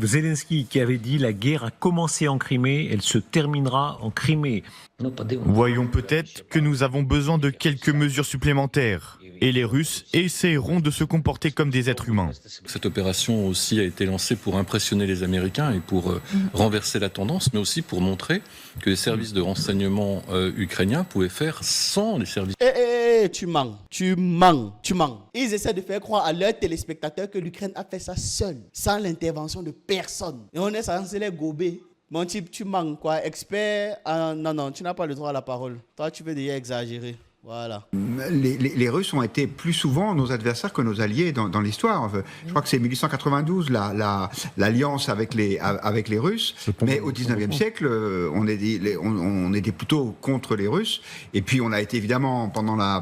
Zelensky qui avait dit la guerre a commencé en Crimée, elle se terminera en Crimée. Voyons peut-être que nous avons besoin de quelques mesures supplémentaires. Et les Russes essaieront de se comporter comme des êtres humains. Cette opération aussi a été lancée pour impressionner les Américains et pour renverser la tendance, mais aussi pour montrer que les services de renseignement ukrainiens pouvaient faire sans les services. Tu mens. Ils essaient de faire croire à leurs téléspectateurs que l'Ukraine a fait ça seule, sans l'intervention de personne. Et on est censé les gober. Mon type, tu mens, quoi. Expert non, tu n'as pas le droit à la parole. Toi, tu veux déjà exagérer. Voilà. Les Russes ont été plus souvent nos adversaires que nos alliés dans l'histoire. Je crois que c'est 1892 l'alliance avec les Russes, mais au 19e siècle, on était plutôt contre les Russes. Et puis on a été évidemment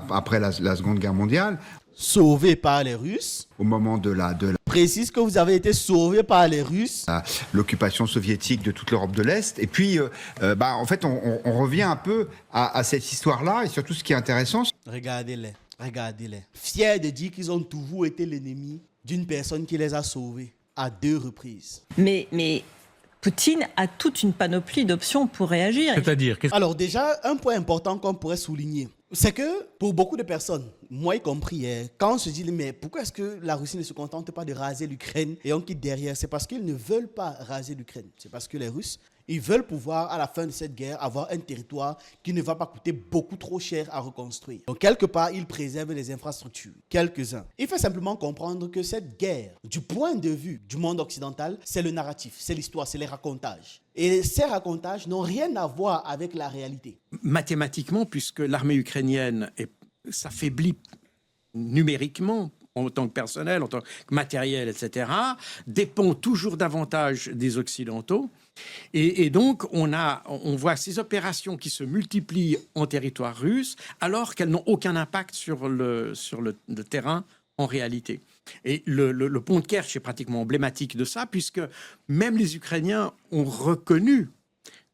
après la Seconde Guerre mondiale Sauvé par les Russes. Au moment de Précise que vous avez été sauvé par les Russes. L'occupation soviétique de toute l'Europe de l'Est. Et puis, en fait, on revient un peu à cette histoire-là. Et surtout, ce qui est intéressant... Regardez-les. Fiers de dire qu'ils ont toujours été l'ennemi d'une personne qui les a sauvés à 2 reprises. Mais Poutine a toute une panoplie d'options pour réagir. C'est-à-dire Alors déjà, un point important qu'on pourrait souligner, c'est que pour beaucoup de personnes, moi y compris, quand on se dit mais pourquoi est-ce que la Russie ne se contente pas de raser l'Ukraine et on quitte derrière, c'est parce qu'ils ne veulent pas raser l'Ukraine. C'est parce que les Russes, ils veulent pouvoir à la fin de cette guerre avoir un territoire qui ne va pas coûter beaucoup trop cher à reconstruire. Donc quelque part, ils préservent les infrastructures, quelques-uns. Il faut simplement comprendre que cette guerre, du point de vue du monde occidental, c'est le narratif, c'est l'histoire, c'est les racontages. Et ces racontages n'ont rien à voir avec la réalité. Mathématiquement, puisque l'armée ukrainienne s'affaiblit numériquement, en tant que personnel, en tant que matériel, etc., dépend toujours davantage des Occidentaux. Et donc, on voit ces opérations qui se multiplient en territoire russe, alors qu'elles n'ont aucun impact sur le terrain en réalité. Et le pont de Kerch est pratiquement emblématique de ça, puisque même les Ukrainiens ont reconnu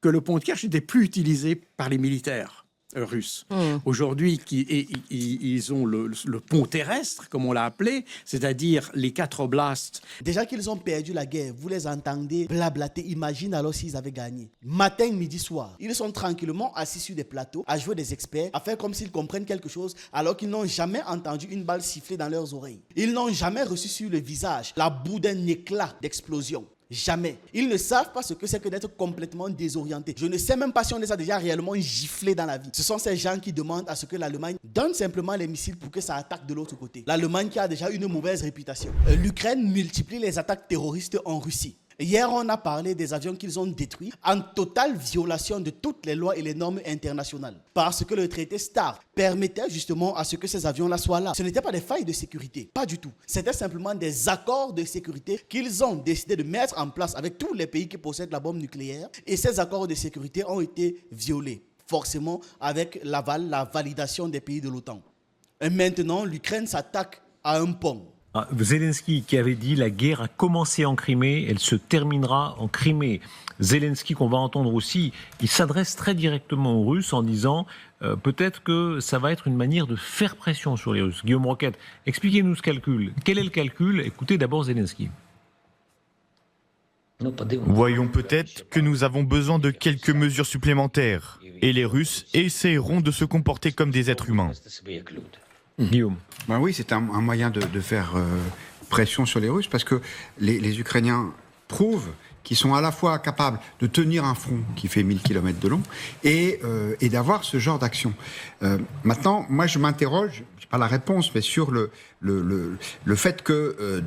que le pont de Kerch n'était plus utilisé par les militaires russes. Aujourd'hui, ils ont le pont terrestre, comme on l'a appelé, c'est-à-dire les 4 oblasts. Déjà qu'ils ont perdu la guerre, vous les entendez blablater. Imagine alors s'ils avaient gagné. Matin, midi, soir, ils sont tranquillement assis sur des plateaux, à jouer des experts, à faire comme s'ils comprennent quelque chose, alors qu'ils n'ont jamais entendu une balle siffler dans leurs oreilles. Ils n'ont jamais reçu sur le visage la boue d'un éclat d'explosion. Jamais. Ils ne savent pas ce que c'est que d'être complètement désorienté. Je ne sais même pas si on les a déjà réellement giflés dans la vie. Ce sont ces gens qui demandent à ce que l'Allemagne donne simplement les missiles pour que ça attaque de l'autre côté. L'Allemagne qui a déjà une mauvaise réputation. L'Ukraine multiplie les attaques terroristes en Russie. Hier, on a parlé des avions qu'ils ont détruits en totale violation de toutes les lois et les normes internationales. Parce que le traité START permettait justement à ce que ces avions-là soient là. Ce n'étaient pas des failles de sécurité, pas du tout. C'était simplement des accords de sécurité qu'ils ont décidé de mettre en place avec tous les pays qui possèdent la bombe nucléaire. Et ces accords de sécurité ont été violés, forcément avec l'aval, la validation des pays de l'OTAN. Et maintenant, l'Ukraine s'attaque à un pont. Zelensky qui avait dit la guerre a commencé en Crimée, elle se terminera en Crimée. Zelensky qu'on va entendre aussi, il s'adresse très directement aux Russes en disant peut-être que ça va être une manière de faire pression sur les Russes. Guillaume Roquette, expliquez-nous ce calcul. Quel est le calcul? Écoutez d'abord Zelensky. Voyons peut-être que nous avons besoin de quelques mesures supplémentaires. Et les Russes essaieront de se comporter comme des êtres humains. Guillaume. Oui, c'est un moyen de faire pression sur les Russes parce que les Ukrainiens prouvent qu'ils sont à la fois capables de tenir un front qui fait 1000 km de long et d'avoir ce genre d'action. Maintenant, moi je m'interroge, je n'ai pas la réponse, mais sur le fait que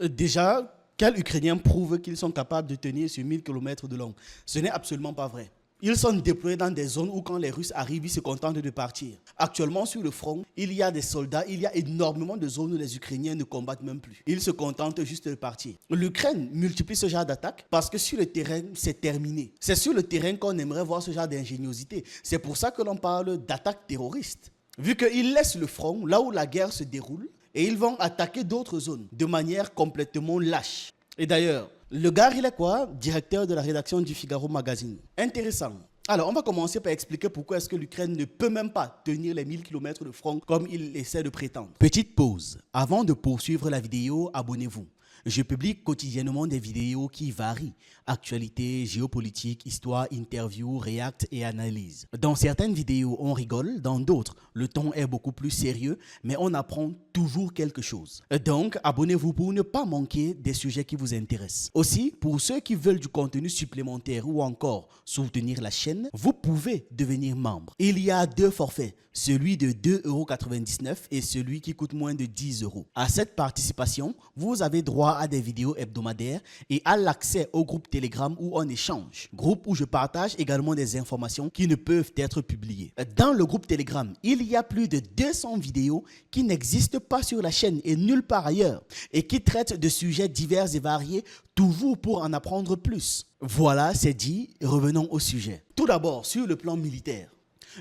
Déjà, quels Ukrainiens prouvent qu'ils sont capables de tenir sur 1000 km de long? Ce n'est absolument pas vrai. Ils sont déployés dans des zones où quand les Russes arrivent, ils se contentent de partir. Actuellement, sur le front, il y a des soldats, il y a énormément de zones où les Ukrainiens ne combattent même plus. Ils se contentent juste de partir. L'Ukraine multiplie ce genre d'attaques parce que sur le terrain, c'est terminé. C'est sur le terrain qu'on aimerait voir ce genre d'ingéniosité. C'est pour ça que l'on parle d'attaques terroristes. Vu qu'ils laissent le front là où la guerre se déroule et ils vont attaquer d'autres zones de manière complètement lâche. Et d'ailleurs, le gars, il est quoi? Directeur de la rédaction du Figaro Magazine. Intéressant. Alors, on va commencer par expliquer pourquoi est-ce que l'Ukraine ne peut même pas tenir les 1000 km de front comme il essaie de prétendre. Petite pause. Avant de poursuivre la vidéo, abonnez-vous. Je publie quotidiennement des vidéos qui varient. Actualité, géopolitique, histoire, interview, react et analyse. Dans certaines vidéos, on rigole, dans d'autres, le ton est beaucoup plus sérieux, mais on apprend toujours quelque chose. Donc, abonnez-vous pour ne pas manquer des sujets qui vous intéressent. Aussi, pour ceux qui veulent du contenu supplémentaire ou encore soutenir la chaîne, vous pouvez devenir membre. Il y a 2 forfaits, celui de 2,99 € et celui qui coûte moins de 10 €. À cette participation, vous avez droit à des vidéos hebdomadaires et à l'accès au groupe Telegram où on échange. Groupe où je partage également des informations qui ne peuvent être publiées. Dans le groupe Telegram, il y a plus de 200 vidéos qui n'existent pas sur la chaîne et nulle part ailleurs et qui traitent de sujets divers et variés, toujours pour en apprendre plus. Voilà, c'est dit, revenons au sujet. Tout d'abord, sur le plan militaire.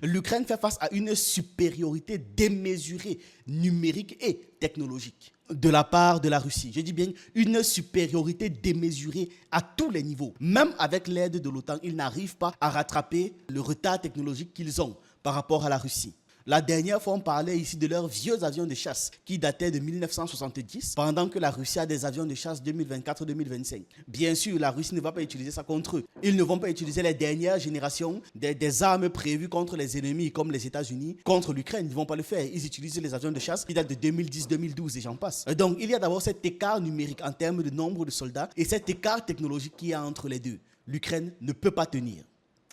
L'Ukraine fait face à une supériorité démesurée, numérique et technologique de la part de la Russie. Je dis bien une supériorité démesurée à tous les niveaux. Même avec l'aide de l'OTAN, ils n'arrivent pas à rattraper le retard technologique qu'ils ont par rapport à la Russie. La dernière fois, on parlait ici de leurs vieux avions de chasse qui dataient de 1970, pendant que la Russie a des avions de chasse 2024-2025. Bien sûr, la Russie ne va pas utiliser ça contre eux. Ils ne vont pas utiliser les dernières générations des armes prévues contre les ennemis comme les États-Unis, contre l'Ukraine. Ils ne vont pas le faire. Ils utilisent les avions de chasse qui datent de 2010-2012 et j'en passe. Donc, il y a d'abord cet écart numérique en termes de nombre de soldats et cet écart technologique qu'il y a entre les deux. L'Ukraine ne peut pas tenir.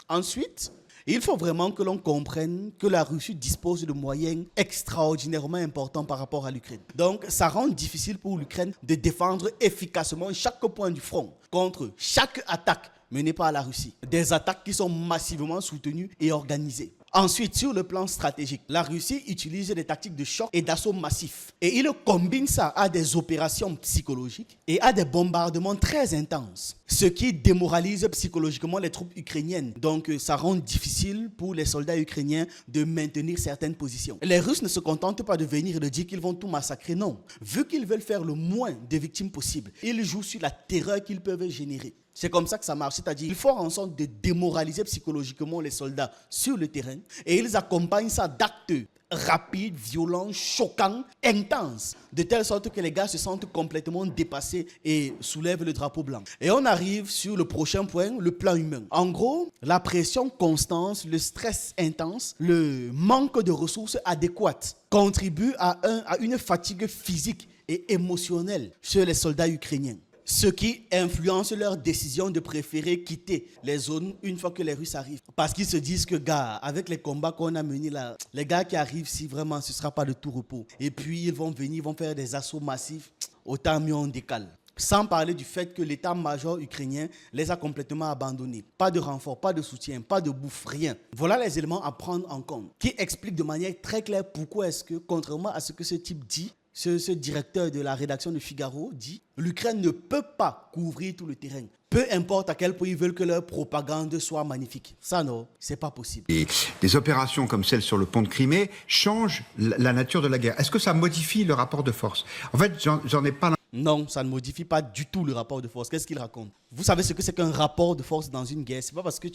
Ensuite, il faut vraiment que l'on comprenne que la Russie dispose de moyens extraordinairement importants par rapport à l'Ukraine. Donc, ça rend difficile pour l'Ukraine de défendre efficacement chaque point du front contre chaque attaque menée par la Russie. Des attaques qui sont massivement soutenues et organisées. Ensuite, sur le plan stratégique, la Russie utilise des tactiques de choc et d'assaut massif. Et il combine ça à des opérations psychologiques et à des bombardements très intenses. Ce qui démoralise psychologiquement les troupes ukrainiennes. Donc, ça rend difficile pour les soldats ukrainiens de maintenir certaines positions. Les Russes ne se contentent pas de venir et de dire qu'ils vont tout massacrer. Non. Vu qu'ils veulent faire le moins de victimes possible, ils jouent sur la terreur qu'ils peuvent générer. C'est comme ça que ça marche, c'est-à-dire qu'il faut en sorte de démoraliser psychologiquement les soldats sur le terrain et ils accompagnent ça d'actes rapides, violents, choquants, intenses, de telle sorte que les gars se sentent complètement dépassés et soulèvent le drapeau blanc. Et on arrive sur le prochain point, le plan humain. En gros, la pression constante, le stress intense, le manque de ressources adéquates contribuent à une fatigue physique et émotionnelle chez les soldats ukrainiens. Ce qui influence leur décision de préférer quitter les zones une fois que les Russes arrivent. Parce qu'ils se disent que, gars, avec les combats qu'on a menés là, les gars qui arrivent, si vraiment ce ne sera pas de tout repos. Et puis ils vont venir, ils vont faire des assauts massifs, autant mieux on décale. Sans parler du fait que l'état-major ukrainien les a complètement abandonnés. Pas de renfort, pas de soutien, pas de bouffe, rien. Voilà les éléments à prendre en compte, qui expliquent de manière très claire pourquoi est-ce que, contrairement à ce que ce type dit, ce directeur de la rédaction de Figaro dit « L'Ukraine ne peut pas couvrir tout le terrain. Peu importe à quel point ils veulent que leur propagande soit magnifique. » Ça, non, c'est pas possible. Et des opérations comme celle sur le pont de Crimée changent la nature de la guerre. Est-ce que ça modifie le rapport de force? En fait, j'en ai pas... Non, ça ne modifie pas du tout le rapport de force. Qu'est-ce qu'il raconte? Vous savez ce que c'est qu'un rapport de force dans une guerre? C'est pas parce que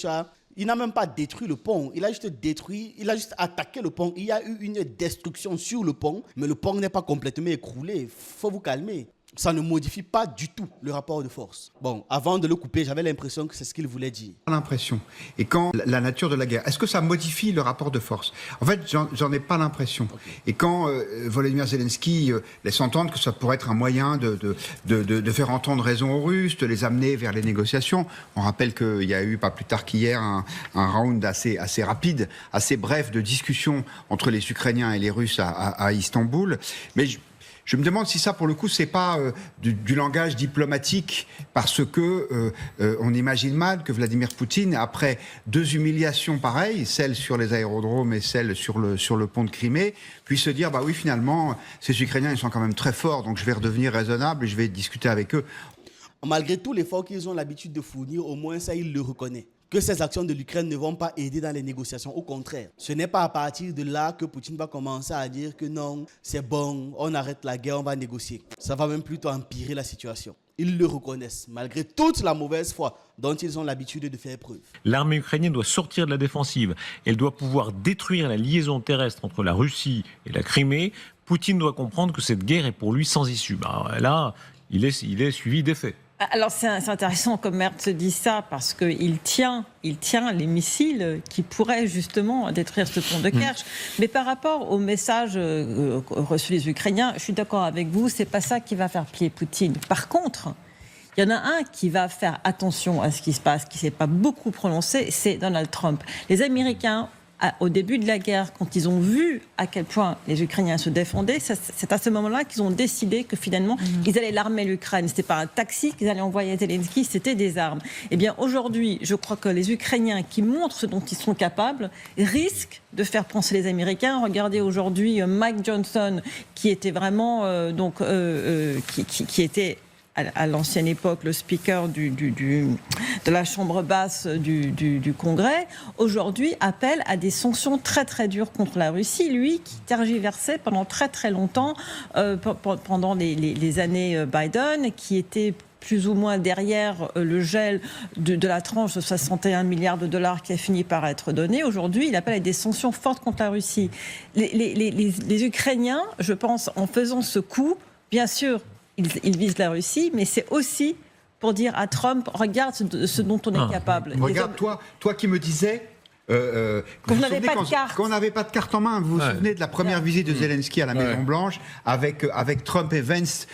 il n'a même pas détruit le pont. Il a juste attaqué le pont. Il y a eu une destruction sur le pont, mais le pont n'est pas complètement écroulé. Il faut vous calmer. Ça ne modifie pas du tout le rapport de force. Bon, avant de le couper, j'avais l'impression que c'est ce qu'il voulait dire. L'impression. Et quand la nature de la guerre, est-ce que ça modifie le rapport de force? En fait, j'en ai pas l'impression. Okay. Et quand Volodymyr Zelensky laisse entendre que ça pourrait être un moyen de faire entendre raison aux Russes, de les amener vers les négociations, on rappelle qu'il y a eu pas plus tard qu'hier un round assez rapide, assez bref de discussion entre les Ukrainiens et les Russes à Istanbul. Mais je me demande si ça, pour le coup, c'est pas du langage diplomatique, parce que on imagine mal que Vladimir Poutine, après 2 humiliations pareilles, celle sur les aérodromes et celle sur le pont de Crimée, puisse se dire, bah oui, finalement, ces Ukrainiens, ils sont quand même très forts, donc je vais redevenir raisonnable et je vais discuter avec eux. Malgré tout l'effort qu'ils ont l'habitude de fournir, au moins ça, il le reconnaît. Que ces actions de l'Ukraine ne vont pas aider dans les négociations. Au contraire, ce n'est pas à partir de là que Poutine va commencer à dire que non, c'est bon, on arrête la guerre, on va négocier. Ça va même plutôt empirer la situation. Ils le reconnaissent, malgré toute la mauvaise foi dont ils ont l'habitude de faire preuve. L'armée ukrainienne doit sortir de la défensive. Elle doit pouvoir détruire la liaison terrestre entre la Russie et la Crimée. Poutine doit comprendre que cette guerre est pour lui sans issue. Là, il est suivi des faits. Alors c'est intéressant comme Merz dit ça parce qu'il tient les missiles qui pourraient justement détruire ce pont de Kerch. Mais par rapport au message reçu des Ukrainiens, je suis d'accord avec vous, c'est pas ça qui va faire plier Poutine. Par contre, il y en a un qui va faire attention à ce qui se passe, qui s'est pas beaucoup prononcé, c'est Donald Trump. Les Américains, au début de la guerre, quand ils ont vu à quel point les Ukrainiens se défendaient, c'est à ce moment-là qu'ils ont décidé que finalement, ils allaient l'armer l'Ukraine. Ce n'était pas un taxi qu'ils allaient envoyer à Zelensky, c'était des armes. Eh bien, aujourd'hui, je crois que les Ukrainiens qui montrent ce dont ils sont capables risquent de faire penser les Américains. Regardez aujourd'hui Mike Johnson, qui était vraiment qui était à l'ancienne époque le speaker de la chambre basse du Congrès, aujourd'hui appelle à des sanctions très très dures contre la Russie, lui qui tergiversait pendant très très longtemps, pendant les années Biden, qui était plus ou moins derrière le gel de la tranche de 61 milliards de dollars qui a fini par être donné. Aujourd'hui, il appelle à des sanctions fortes contre la Russie. Les Ukrainiens, je pense, en faisant ce coup, bien sûr, ils visent la Russie, mais c'est aussi pour dire à Trump, regarde ce dont on est capable. Regarde, toi qui me disais... Qu'on n'avait pas de carte. Qu'on n'avait pas de carte en main. Vous vous souvenez de la première visite de Zelensky à la Maison-Blanche avec Trump et Vance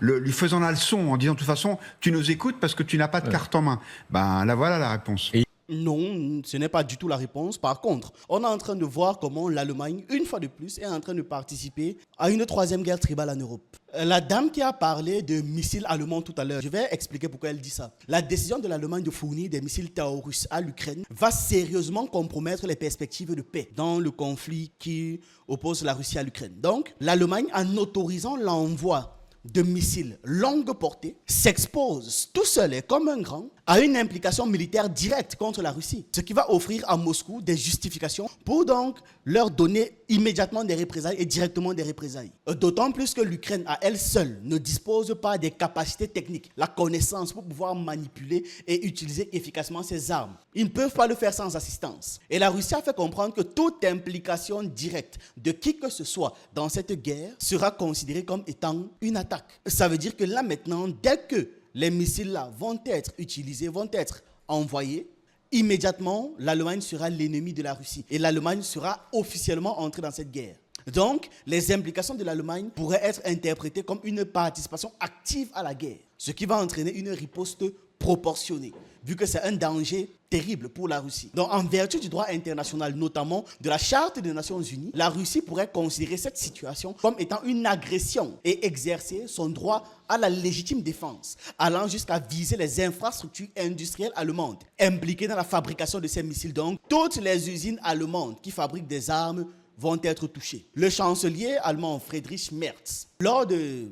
lui faisant la leçon en disant de toute façon, tu nous écoutes parce que tu n'as pas de carte en main. Ben là voilà la réponse. Non, ce n'est pas du tout la réponse. Par contre, on est en train de voir comment l'Allemagne, une fois de plus, est en train de participer à une troisième guerre tribale en Europe. La dame qui a parlé de missiles allemands tout à l'heure, je vais expliquer pourquoi elle dit ça. La décision de l'Allemagne de fournir des missiles Taurus à l'Ukraine va sérieusement compromettre les perspectives de paix dans le conflit qui oppose la Russie à l'Ukraine. Donc, l'Allemagne, en autorisant l'envoi de missiles longue portée, s'expose tout seul et comme un grand à une implication militaire directe contre la Russie, ce qui va offrir à Moscou des justifications pour donc leur donner immédiatement des représailles et directement des représailles. D'autant plus que l'Ukraine à elle seule ne dispose pas des capacités techniques, la connaissance pour pouvoir manipuler et utiliser efficacement ses armes. Ils ne peuvent pas le faire sans assistance. Et la Russie a fait comprendre que toute implication directe de qui que ce soit dans cette guerre sera considérée comme étant une attaque. Ça veut dire que là maintenant, dès que les missiles-là vont être utilisés, vont être envoyés, immédiatement, l'Allemagne sera l'ennemi de la Russie. Et l'Allemagne sera officiellement entrée dans cette guerre. Donc, les implications de l'Allemagne pourraient être interprétées comme une participation active à la guerre, ce qui va entraîner une riposte proportionnée, vu que c'est un danger terrible pour la Russie. Donc, en vertu du droit international, notamment de la Charte des Nations Unies, la Russie pourrait considérer cette situation comme étant une agression et exercer son droit à la légitime défense, allant jusqu'à viser les infrastructures industrielles allemandes impliquées dans la fabrication de ces missiles. Donc, toutes les usines allemandes qui fabriquent des armes vont être touchées. Le chancelier allemand Friedrich Merz, lors de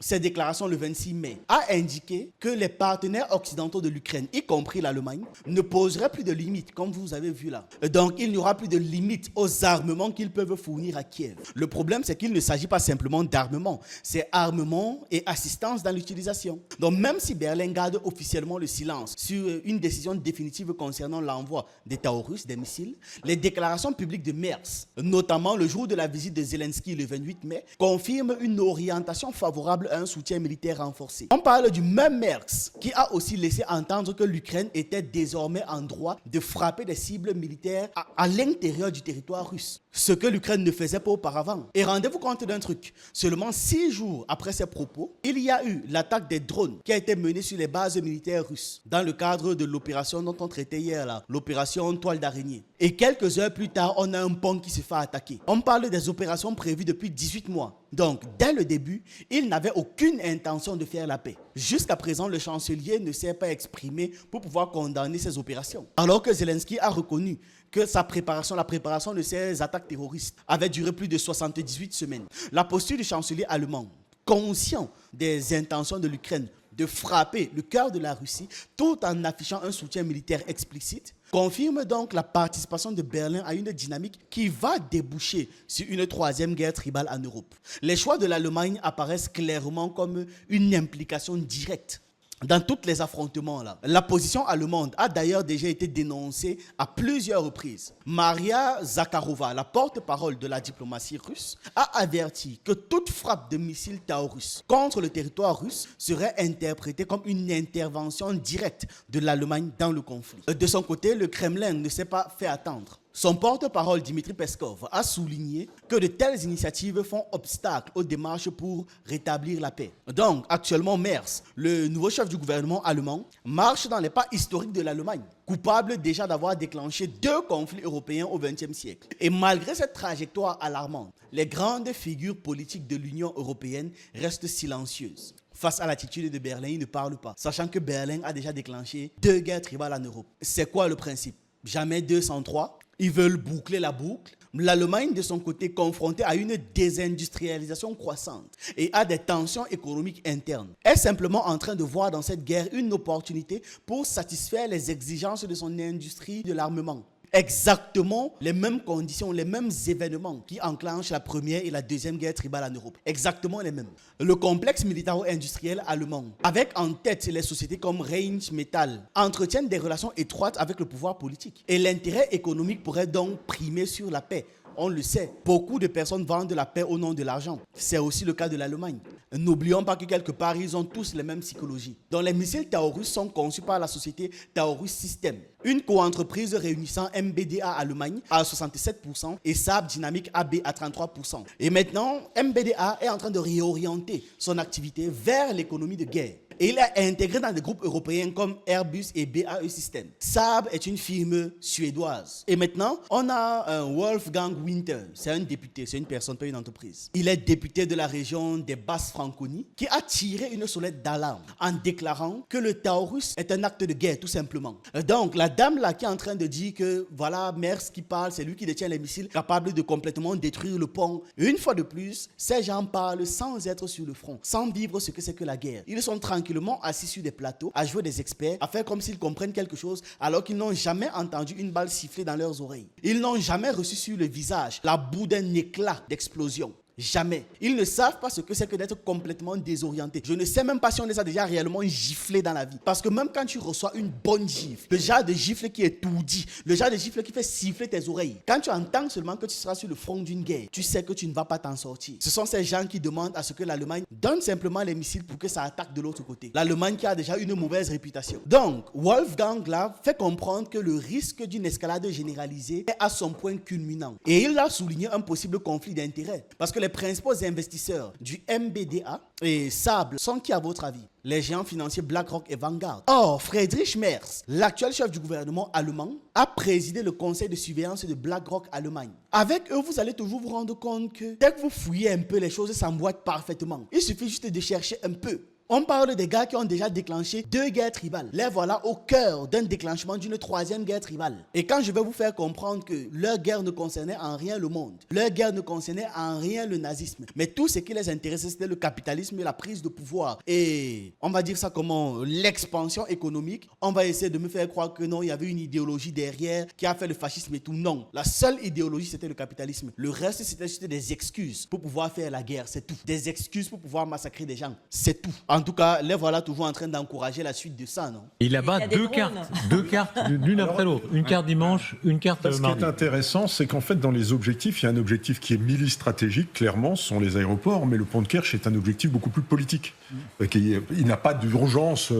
ses déclarations le 26 mai, a indiqué que les partenaires occidentaux de l'Ukraine, y compris l'Allemagne, ne poseraient plus de limites, comme vous avez vu là. Donc, il n'y aura plus de limites aux armements qu'ils peuvent fournir à Kiev. Le problème, c'est qu'il ne s'agit pas simplement d'armement, c'est armement et assistance dans l'utilisation. Donc, même si Berlin garde officiellement le silence sur une décision définitive concernant l'envoi des Taurus, des missiles, les déclarations publiques de Merz, notamment le jour de la visite de Zelensky le 28 mai, confirment une orientation favorable à un soutien militaire renforcé. On parle du même Merz qui a aussi laissé entendre que l'Ukraine était désormais en droit de frapper des cibles militaires à l'intérieur du territoire russe, ce que l'Ukraine ne faisait pas auparavant. Et rendez-vous compte d'un truc, seulement 6 jours après ces propos, il y a eu l'attaque des drones qui a été menée sur les bases militaires russes dans le cadre de l'opération dont on traitait hier là, l'opération Toile d'araignée. Et quelques heures plus tard, on a un pont qui se fait attaquer. On parle des opérations prévues depuis 18 mois. Donc, dès le début, il n'avait aucune intention de faire la paix. Jusqu'à présent, le chancelier ne s'est pas exprimé pour pouvoir condamner ces opérations. Alors que Zelensky a reconnu que la préparation de ces attaques terroristes avait duré plus de 78 semaines. La posture du chancelier allemand, conscient des intentions de l'Ukraine de frapper le cœur de la Russie tout en affichant un soutien militaire explicite, confirme donc la participation de Berlin à une dynamique qui va déboucher sur une troisième guerre tribale en Europe. Les choix de l'Allemagne apparaissent clairement comme une implication directe dans tous les affrontements là. La position allemande a d'ailleurs déjà été dénoncée à plusieurs reprises. Maria Zakharova, la porte-parole de la diplomatie russe, a averti que toute frappe de missiles Taurus contre le territoire russe serait interprétée comme une intervention directe de l'Allemagne dans le conflit. De son côté, le Kremlin ne s'est pas fait attendre. Son porte-parole Dmitry Peskov a souligné que de telles initiatives font obstacle aux démarches pour rétablir la paix. Donc, actuellement, Merz, le nouveau chef du gouvernement allemand, marche dans les pas historiques de l'Allemagne, coupable déjà d'avoir déclenché 2 conflits européens au XXe siècle. Et malgré cette trajectoire alarmante, les grandes figures politiques de l'Union européenne restent silencieuses. Face à l'attitude de Berlin, ils ne parlent pas, sachant que Berlin a déjà déclenché 2 guerres tribales en Europe. C'est quoi le principe? Jamais 2 sans 3. Ils veulent boucler la boucle. L'Allemagne, de son côté, confrontée à une désindustrialisation croissante et à des tensions économiques internes, est simplement en train de voir dans cette guerre une opportunité pour satisfaire les exigences de son industrie de l'armement. Exactement les mêmes conditions, les mêmes événements qui enclenchent la première et la deuxième guerre tribale en Europe. Exactement les mêmes. Le complexe militaro-industriel allemand, avec en tête les sociétés comme Rheinmetall, entretiennent des relations étroites avec le pouvoir politique. Et l'intérêt économique pourrait donc primer sur la paix. On le sait, beaucoup de personnes vendent la paix au nom de l'argent. C'est aussi le cas de l'Allemagne. N'oublions pas que quelque part, ils ont tous les mêmes psychologies. Donc les missiles Taurus sont conçus par la société Taurus System, une coentreprise réunissant MBDA Allemagne à 67% et Saab Dynamic AB à 33%. Et maintenant, MBDA est en train de réorienter son activité vers l'économie de guerre. Et il est intégré dans des groupes européens comme Airbus et BAE Systems. Saab est une firme suédoise. Et maintenant, on a Wolfgang Winter. C'est un député, c'est une personne, pas une entreprise. Il est député de la région des Basses-Franconie qui a tiré une sonnette d'alarme en déclarant que le Taurus est un acte de guerre, tout simplement. Donc, la dame là qui est en train de dire que voilà, Merz qui parle, c'est lui qui détient les missiles capables de complètement détruire le pont. Une fois de plus, ces gens parlent sans être sur le front, sans vivre ce que c'est que la guerre. Ils sont tranquillement assis sur des plateaux à jouer des experts, à faire comme s'ils comprennent quelque chose alors qu'ils n'ont jamais entendu une balle siffler dans leurs oreilles. Ils n'ont jamais reçu sur le visage la boue d'un éclat d'explosion. Jamais. Ils ne savent pas ce que c'est que d'être complètement désorienté. Je ne sais même pas si on les a déjà réellement giflés dans la vie. Parce que même quand tu reçois une bonne gifle, le genre de gifle qui est tout dit, le genre de gifle qui fait siffler tes oreilles, quand tu entends seulement que tu seras sur le front d'une guerre, tu sais que tu ne vas pas t'en sortir. Ce sont ces gens qui demandent à ce que l'Allemagne donne simplement les missiles pour que ça attaque de l'autre côté. L'Allemagne qui a déjà une mauvaise réputation. Donc, Wolfgang là fait comprendre que le risque d'une escalade généralisée est à son point culminant. Et il a souligné un possible conflit d'intérêts. Parce que les principaux investisseurs du MBDA et Saab sont qui à votre avis? Les géants financiers BlackRock et Vanguard. Or, Friedrich Merz, l'actuel chef du gouvernement allemand, a présidé le conseil de surveillance de BlackRock Allemagne. Avec eux, vous allez toujours vous rendre compte que dès que vous fouillez un peu, les choses s'emboîtent parfaitement. Il suffit juste de chercher un peu. On parle des gars qui ont déjà déclenché 2 guerres tribales. Les voilà au cœur d'un déclenchement d'une 3e guerre tribale. Et quand je vais vous faire comprendre que leur guerre ne concernait en rien le monde, leur guerre ne concernait en rien le nazisme, mais tout ce qui les intéressait, c'était le capitalisme et la prise de pouvoir. Et on va dire ça comment? L'expansion économique. On va essayer de me faire croire que non, il y avait une idéologie derrière qui a fait le fascisme et tout. Non. La seule idéologie, c'était le capitalisme. Le reste, c'était juste des excuses pour pouvoir faire la guerre. C'est tout. Des excuses pour pouvoir massacrer des gens. C'est tout. En tout cas, les voilà toujours en train d'encourager la suite de ça, non? Et là-bas, Il y a des deux cartes, d'une après l'autre. Une carte dimanche, une carte Ce qui mardi. est intéressant, c'est qu'en fait, dans les objectifs, il y a un objectif qui est milistratégique, clairement, ce sont les aéroports, mais le pont de Kerch est un objectif beaucoup plus politique. Il n'a pas d'urgence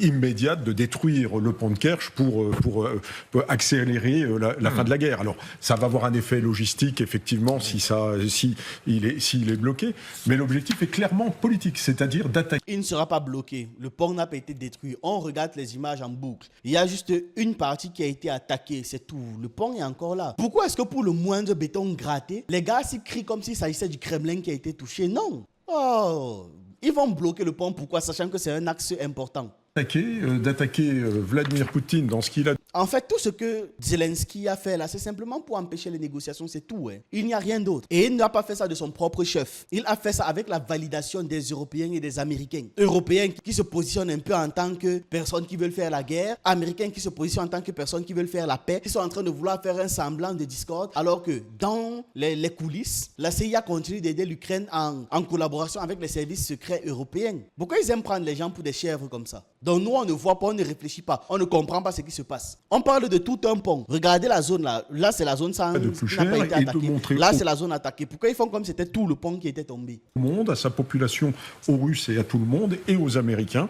immédiate de détruire le pont de Kerch pour accélérer la fin de la guerre. Alors, ça va avoir un effet logistique, effectivement, s'il est bloqué, mais l'objectif est clairement politique, c'est-à-dire d'attaquer. Il ne sera pas bloqué. Le pont n'a pas été détruit. On regarde les images en boucle. Il y a juste une partie qui a été attaquée, c'est tout. Le pont est encore là. Pourquoi est-ce que pour le moindre béton gratté, les gars s'y crient comme s'il s'agissait du Kremlin qui a été touché? Non. Oh, ils vont bloquer le pont. Pourquoi? Sachant que c'est un axe important. D'attaquer Vladimir Poutine dans ce qu'il a. En fait, tout ce que Zelensky a fait là, c'est simplement pour empêcher les négociations, c'est tout. Il n'y a rien d'autre. Et il n'a pas fait ça de son propre chef. Il a fait ça avec la validation des Européens et des Américains. Européens qui se positionnent un peu en tant que personnes qui veulent faire la guerre. Américains qui se positionnent en tant que personnes qui veulent faire la paix. Qui sont en train de vouloir faire un semblant de discorde. Alors que dans les coulisses, la CIA continue d'aider l'Ukraine en collaboration avec les services secrets européens. Pourquoi ils aiment prendre les gens pour des chèvres comme ça? Donc nous, on ne voit pas, on ne réfléchit pas, on ne comprend pas ce qui se passe. On parle de tout un pont. Regardez la zone là. Là, c'est la zone sans De plus qui n'a pas cher été et de attaquée. montrer Là, au- c'est la zone attaquée. Pourquoi ils font comme si c'était tout le pont qui était tombé? Au monde, à sa population, aux Russes et à tout le monde, et aux Américains,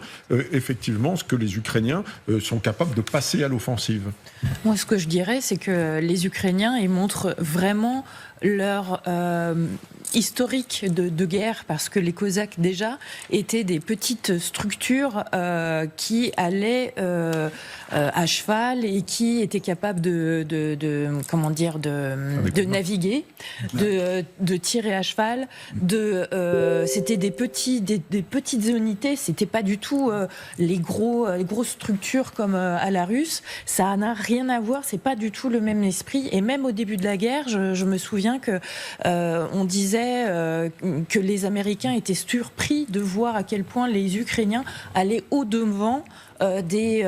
effectivement, ce que les Ukrainiens sont capables de passer à l'offensive. Moi, ce que je dirais, c'est que les Ukrainiens, ils montrent vraiment leur historique de guerre, parce que les Cosaques, déjà, étaient des petites structures qui allaient à cheval et qui étaient capables de naviguer, de tirer à cheval. C'était des petites unités, c'était pas du tout les grosses structures comme à la russe. Ça n'a rien à voir, c'est pas du tout le même esprit. Et même au début de la guerre, je me souviens que on disait que les Américains étaient surpris de voir à quel point les Ukrainiens allaient au-devant des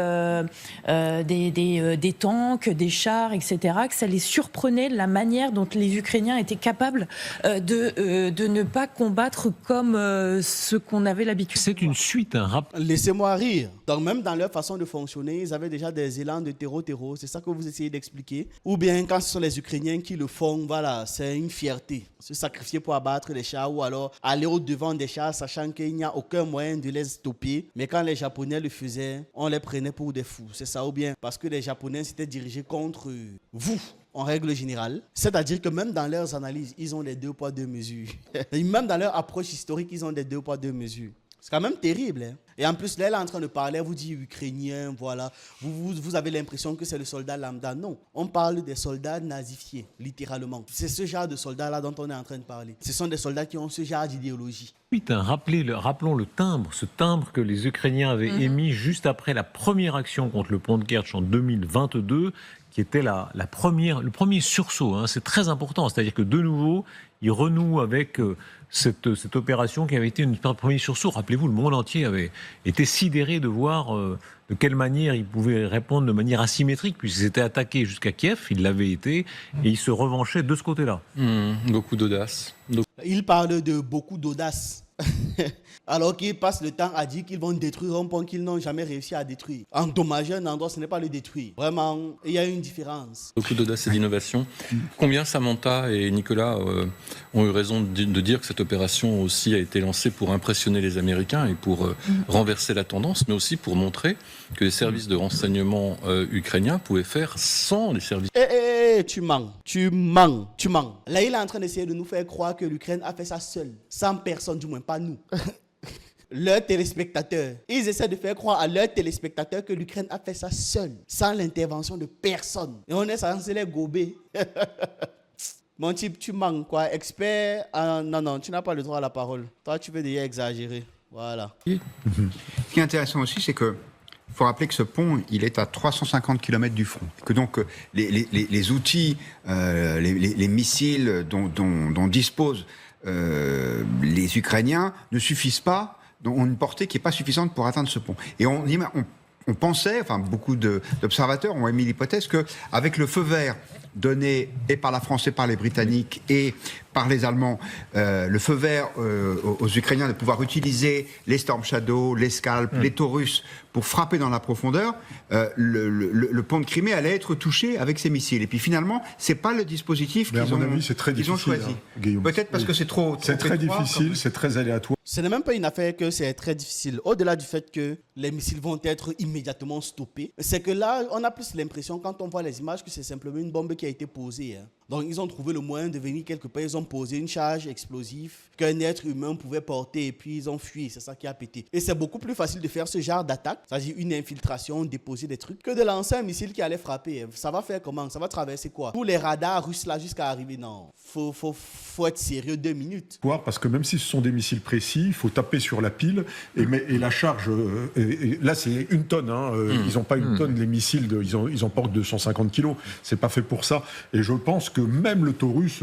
tanks, des chars, etc., que ça les surprenait la manière dont les Ukrainiens étaient capables de ne pas combattre comme ce qu'on avait l'habitude. C'est une suite, un rappel. Laissez-moi rire. Donc même dans leur façon de fonctionner, ils avaient déjà des élans de terreau. C'est ça que vous essayez d'expliquer. Ou bien quand ce sont les Ukrainiens qui le font, voilà, c'est une fierté. Se sacrifier pour abattre les chars ou alors aller au-devant des chars sachant qu'il n'y a aucun moyen de les stopper. Mais quand les Japonais le faisaient, on les prenait pour des fous. C'est ça ou bien parce que les Japonais s'étaient dirigés contre vous. En règle générale, c'est-à-dire que même dans leurs analyses, ils ont des 2 poids 2 mesures. Et même dans leur approche historique, ils ont des 2 poids 2 mesures. C'est quand même terrible. Hein? Et en plus, là, elle est en train de parler, elle vous dit ukrainien, voilà. Vous avez l'impression que c'est le soldat lambda. Non, on parle des soldats nazifiés, littéralement. C'est ce genre de soldats-là dont on est en train de parler. Ce sont des soldats qui ont ce genre d'idéologie. Rappelons le timbre, ce timbre que les Ukrainiens avaient émis juste après la première action contre le pont de Kerch en 2022, qui était le premier sursaut. Hein. C'est très important, c'est-à-dire que de nouveau, ils renouent avec cette opération qui avait été un premier sursaut. Rappelez-vous, le monde entier avait été sidéré de voir de quelle manière ils pouvaient répondre de manière asymétrique, puisqu'ils étaient attaqués jusqu'à Kiev, ils l'avaient été, et ils se revanchaient de ce côté-là. Beaucoup d'audace. Il parle de beaucoup d'audace. Alors qu'ils passent le temps à dire qu'ils vont détruire un pont qu'ils n'ont jamais réussi à détruire. Endommager un endroit, ce n'est pas le détruire. Vraiment, il y a une différence. Beaucoup d'audace et d'innovation. Combien Samantha et Nicolas ont eu raison de dire que cette opération aussi a été lancée pour impressionner les Américains et pour renverser la tendance, mais aussi pour montrer que les services de renseignement ukrainiens pouvaient faire sans les services. Tu mens. Là, il est en train d'essayer de nous faire croire que l'Ukraine a fait ça seule, sans personne, du moins pas nous. Leurs téléspectateurs, ils essaient de faire croire à leurs téléspectateurs que l'Ukraine a fait ça seule, sans l'intervention de personne. Et on est censé les gober. Mon type, tu manques quoi? Expert non, tu n'as pas le droit à la parole. Toi, tu veux déjà exagérer. Voilà. Ce qui est intéressant aussi, c'est que il faut rappeler que ce pont, il est à 350 km du front. Que donc les outils, les missiles dont disposent les Ukrainiens ne suffisent pas, ont une portée qui n'est pas suffisante pour atteindre ce pont. Et on pensait, enfin beaucoup d'observateurs ont émis l'hypothèse qu'avec le feu vert donné et par la France et par les Britanniques et par les Allemands, le feu vert aux Ukrainiens de pouvoir utiliser les Storm Shadow, les Scalp, les Taurus pour frapper dans la profondeur, le pont de Crimée allait être touché avec ces missiles. Et puis finalement, c'est pas le dispositif qu'ils ont choisi. Guillaume. Peut-être parce que c'est trop C'est très étroit, difficile, c'est très aléatoire. Ce n'est même pas une affaire que c'est très difficile. Au-delà du fait que les missiles vont être immédiatement stoppés, c'est que là, on a plus l'impression, quand on voit les images, que c'est simplement une bombe qui a été posée. Hein. Donc, ils ont trouvé le moyen de venir quelque part. Ils ont posé une charge explosive qu'un être humain pouvait porter et puis ils ont fui. C'est ça qui a pété. Et c'est beaucoup plus facile de faire ce genre d'attaque, c'est-à-dire une infiltration, déposer des trucs, que de lancer un missile qui allait frapper. Ça va faire comment? Ça va traverser quoi? Tous les radars russes là jusqu'à arriver? Non. Faut être sérieux 2 minutes. Parce que même si ce sont des missiles précis, il faut taper sur la pile et la charge. Là, c'est 1 tonne. Hein, ils n'ont pas 1 tonne les missiles. Ils emportent 250 kilos. C'est pas fait pour ça. Et je pense que même le Taurus,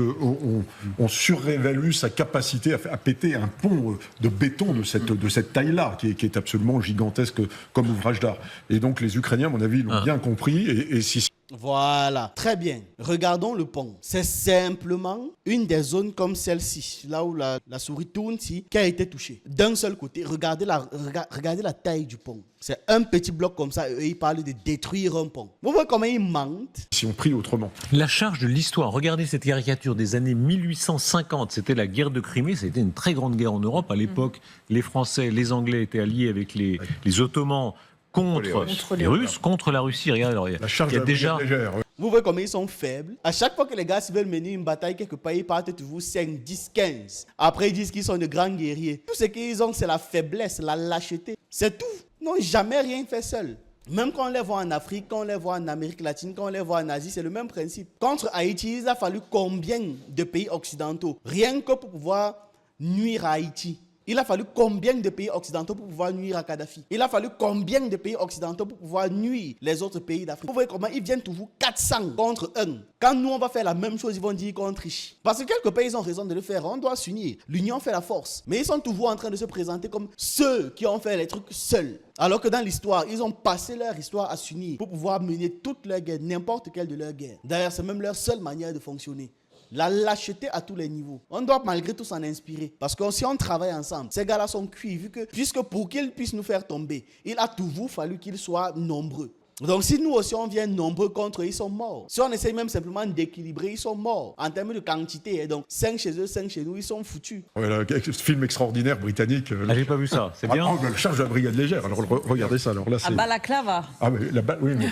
on surévalue sa capacité à péter un pont de béton de cette taille-là, qui est absolument gigantesque comme ouvrage d'art. Et donc les Ukrainiens, à mon avis, l'ont bien compris. Et si Voilà, très bien. Regardons le pont. C'est simplement une des zones comme celle-ci, là où la souris tourne, ici, qui a été touchée. D'un seul côté, regardez la taille du pont. C'est un petit bloc comme ça, et ils parlent de détruire un pont. Vous voyez comment ils mentent? Si on prie autrement. La charge de l'histoire. Regardez cette caricature des années 1850. C'était la guerre de Crimée. C'était une très grande guerre en Europe. À l'époque, les Français, les Anglais étaient alliés avec les Ottomans contre les Russes, contre la Russie. Regardez, alors, La charge il y a de la déjà... brigade légère, ouais. Vous voyez comment ils sont faibles. À chaque fois que les gars veulent mener une bataille quelque part, ils partent toujours 5, 10, 15. Après, ils disent qu'ils sont de grands guerriers. Tout ce qu'ils ont, c'est la faiblesse, la lâcheté. C'est tout. Ils n'ont jamais rien fait seuls. Même quand on les voit en Afrique, quand on les voit en Amérique latine, quand on les voit en Asie, c'est le même principe. Contre Haïti, il a fallu combien de pays occidentaux? Rien que pour pouvoir nuire à Haïti. Il a fallu combien de pays occidentaux pour pouvoir nuire à Kadhafi? Il a fallu combien de pays occidentaux pour pouvoir nuire les autres pays d'Afrique? Vous voyez comment ils viennent toujours 400 contre 1. Quand nous, on va faire la même chose, ils vont dire qu'on triche. Parce que quelque part, ils ont raison de le faire. On doit s'unir. L'union fait la force. Mais ils sont toujours en train de se présenter comme ceux qui ont fait les trucs seuls. Alors que dans l'histoire, ils ont passé leur histoire à s'unir pour pouvoir mener toute leur guerre, n'importe quelle de leurs guerres. D'ailleurs, c'est même leur seule manière de fonctionner. La lâcheté à tous les niveaux. On doit malgré tout s'en inspirer. Parce que si on travaille ensemble, ces gars-là sont cuits, puisque pour qu'ils puissent nous faire tomber, il a toujours fallu qu'ils soient nombreux. Donc si nous aussi on vient nombreux contre eux, ils sont morts. Si on essaye même simplement d'équilibrer, ils sont morts. En termes de quantité, et donc 5 chez eux, 5 chez nous, ils sont foutus. Voilà, ce film extraordinaire britannique. j'ai pas vu ça, c'est bien. La charge de la brigade légère. Alors regardez ça. Alors là, c'est... À Balaclava. Ah, mais oui, mais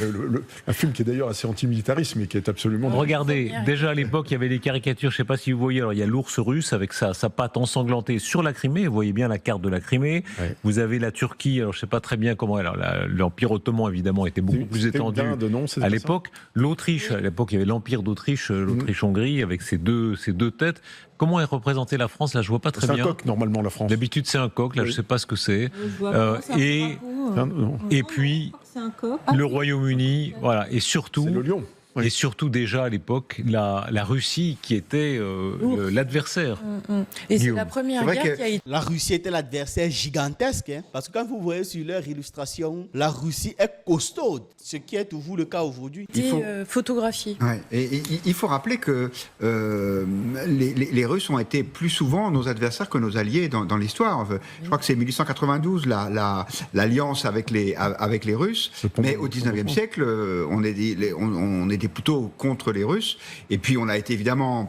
un film qui est d'ailleurs assez antimilitariste, mais qui est absolument... Regardez, déjà à l'époque, il y avait des caricatures, je ne sais pas si vous voyez, alors il y a l'ours russe avec sa patte ensanglantée sur la Crimée, vous voyez bien la carte de la Crimée, vous avez la Turquie, alors je ne sais pas très bien comment, alors l'Empire ottoman évidemment était beaucoup plus étendu à l'époque, l'Autriche, à l'époque il y avait l'Empire d'Autriche, l'Autriche-Hongrie avec ses deux têtes. Comment est représentée la France? Là, je vois pas très bien. C'est un coq, normalement, la France. D'habitude, c'est un coq. Là, je sais pas ce que c'est. Et puis, le Royaume-Uni, voilà. Et surtout, c'est le lion. Oui. Et surtout déjà à l'époque, la Russie qui était l'adversaire. Et c'est la première guerre qui a été... La Russie était l'adversaire gigantesque, hein, parce que quand vous voyez sur leur illustration, la Russie est costaude, ce qui est toujours le cas aujourd'hui. Il faut photographier. Ouais, et il faut rappeler que les Russes ont été plus souvent nos adversaires que nos alliés dans l'histoire. Je crois que c'est 1892 l'alliance avec les Russes, mais au 19e siècle, on était plutôt contre les Russes. Et puis on a été évidemment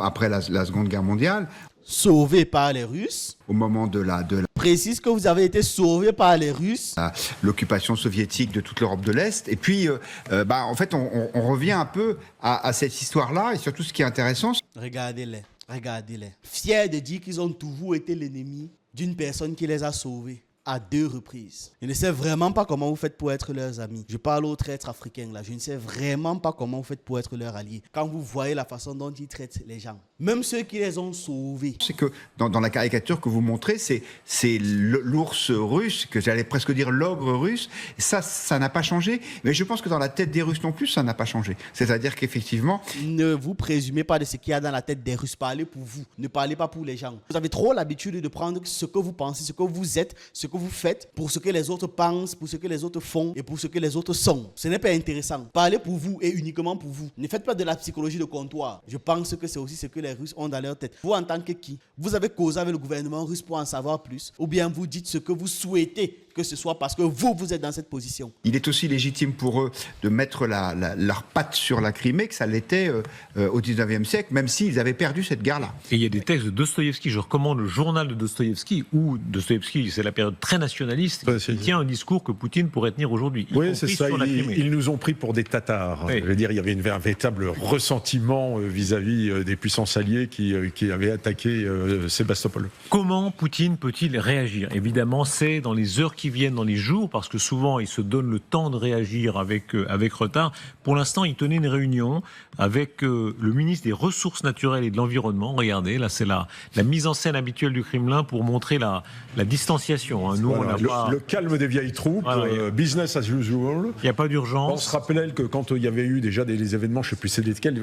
après la Seconde Guerre mondiale sauvé par les Russes. Au moment de la précise que vous avez été sauvé par les Russes. L'occupation soviétique de toute l'Europe de l'Est. Et puis, en fait, on revient un peu à cette histoire-là. Et surtout, ce qui est intéressant... Regardez-les. Fiers de dire qu'ils ont toujours été l'ennemi d'une personne qui les a sauvés. À 2 reprises. Je ne sais vraiment pas comment vous faites pour être leurs amis. Je parle aux traîtres africains là. Je ne sais vraiment pas comment vous faites pour être leurs alliés. Quand vous voyez la façon dont ils traitent les gens. Même ceux qui les ont sauvés. C'est que dans la caricature que vous montrez, c'est l'ours russe, que j'allais presque dire l'ogre russe. Ça n'a pas changé. Mais je pense que dans la tête des Russes non plus, ça n'a pas changé. C'est-à-dire qu'effectivement... Ne vous présumez pas de ce qu'il y a dans la tête des Russes. Parlez pour vous. Ne parlez pas pour les gens. Vous avez trop l'habitude de prendre ce que vous pensez, ce que vous êtes, ce que vous faites pour ce que les autres pensent, pour ce que les autres font et pour ce que les autres sont. Ce n'est pas intéressant. Parlez pour vous et uniquement pour vous. Ne faites pas de la psychologie de comptoir. Je pense que c'est aussi ce que les Russes ont dans leur tête. Vous, en tant que qui? Vous avez causé avec le gouvernement russe pour en savoir plus? Ou bien vous dites ce que vous souhaitez que ce soit parce que vous êtes dans cette position? Il est aussi légitime pour eux de mettre leur patte sur la Crimée, que ça l'était au 19e siècle, même s'ils avaient perdu cette guerre-là. Et il y a des textes de Dostoïevski, je recommande le journal de Dostoïevski, où Dostoïevski, c'est la période très nationaliste, il tient un discours que Poutine pourrait tenir aujourd'hui. Oui, c'est ça, ils nous ont pris pour des Tatars. Oui. Je veux dire, il y avait un véritable ressentiment vis-à-vis des puissances alliées qui avaient attaqué Sébastopol. Comment Poutine peut-il réagir? Évidemment, c'est dans les heures qui viennent, dans les jours, parce que souvent il se donne le temps de réagir avec retard. Pour l'instant, il tenait une réunion avec le ministre des Ressources naturelles et de l'Environnement. Regardez, là c'est la mise en scène habituelle du Kremlin pour montrer la distanciation. Nous, voilà, le calme des vieilles troupes, business as usual. Il n'y a pas d'urgence. On se rappelait que quand il y avait eu déjà des événements, je ne sais plus c'est lesquels.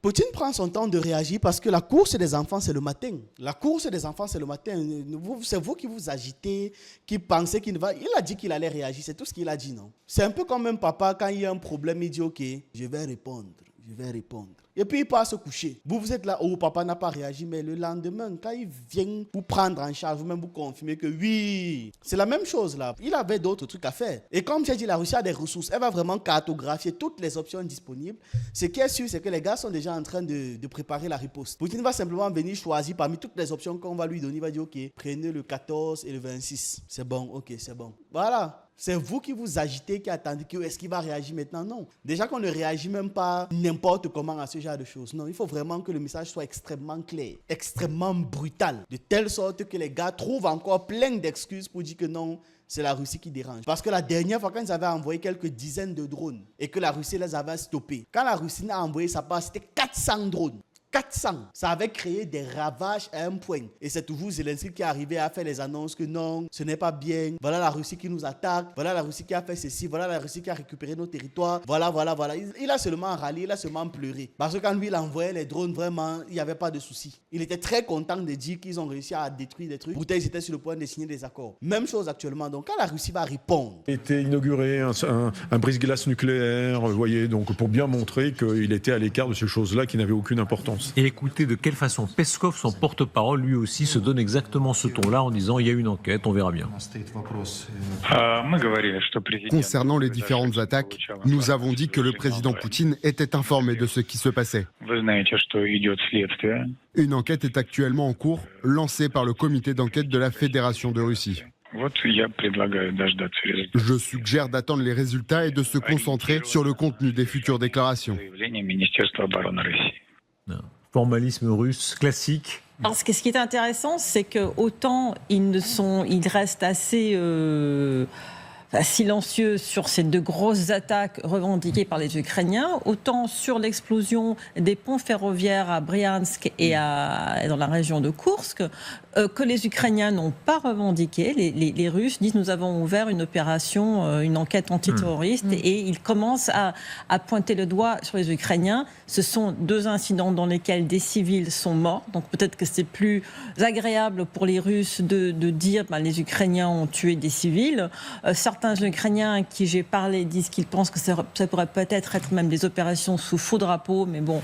Poutine prend son temps de réagir parce que la course des enfants, c'est le matin. La course des enfants, c'est le matin. C'est vous qui vous agitez, qui pensez pensez qu'il va... Il a dit qu'il allait réagir, c'est tout ce qu'il a dit, non? C'est un peu comme un papa, quand il y a un problème, il dit, ok, je vais répondre. Et puis il part se coucher. Vous êtes là, oh, papa n'a pas réagi, mais le lendemain, quand il vient vous prendre en charge, vous-même vous confirmez que oui, c'est la même chose là. Il avait d'autres trucs à faire. Et comme j'ai dit, la Russie a des ressources. Elle va vraiment cartographier toutes les options disponibles. Ce qui est sûr, c'est que les gars sont déjà en train de préparer la riposte. Poutine va simplement venir choisir parmi toutes les options qu'on va lui donner. Il va dire, ok, prenez le 14 et le 26. C'est bon, ok, c'est bon. Voilà. C'est vous qui vous agitez, qui attendez que est-ce qu'il va réagir maintenant? Non. Déjà qu'on ne réagit même pas n'importe comment à ce genre de choses. Non, il faut vraiment que le message soit extrêmement clair, extrêmement brutal, de telle sorte que les gars trouvent encore plein d'excuses pour dire que non, c'est la Russie qui dérange. Parce que la dernière fois, quand ils avaient envoyé quelques dizaines de drones et que la Russie les avait stoppés, quand la Russie a envoyé sa part, c'était 400 drones. 400. Ça avait créé des ravages à un point. Et c'est toujours Zelensky qui est arrivé à faire les annonces que non, ce n'est pas bien. Voilà la Russie qui nous attaque. Voilà la Russie qui a fait ceci. Voilà la Russie qui a récupéré nos territoires. Voilà. Il a seulement râlé, il a seulement pleuré. Parce que quand lui, il envoyait les drones, vraiment, il n'y avait pas de souci. Il était très content de dire qu'ils ont réussi à détruire des trucs. Pourtant, ils étaient sur le point de signer des accords. Même chose actuellement. Donc, quand la Russie va répondre... Il a été inauguré un brise-glace nucléaire, vous voyez, donc pour bien montrer qu'il était à l'écart de ces choses-là qui n'avaient aucune importance. Et écoutez de quelle façon Peskov, son porte-parole, lui aussi se donne exactement ce ton-là en disant il y a une enquête, on verra bien. Concernant les différentes attaques, nous avons dit que le président Poutine était informé de ce qui se passait. Une enquête est actuellement en cours, lancée par le comité d'enquête de la Fédération de Russie. Je suggère d'attendre les résultats et de se concentrer sur le contenu des futures déclarations. Formalisme russe classique. Alors, ce qui est intéressant, c'est que autant ils restent assez silencieux sur ces deux grosses attaques revendiquées par les Ukrainiens, autant sur l'explosion des ponts ferroviaires à Briansk et dans la région de Koursk, que les Ukrainiens n'ont pas revendiqué. Les Russes disent nous avons ouvert une opération, une enquête antiterroriste et ils commencent à pointer le doigt sur les Ukrainiens. Ce sont deux incidents dans lesquels des civils sont morts. Donc peut-être que c'est plus agréable pour les Russes de dire les Ukrainiens ont tué des civils. Certains Ukrainiens à qui j'ai parlé disent qu'ils pensent que ça pourrait peut-être être même des opérations sous faux drapeau, mais bon,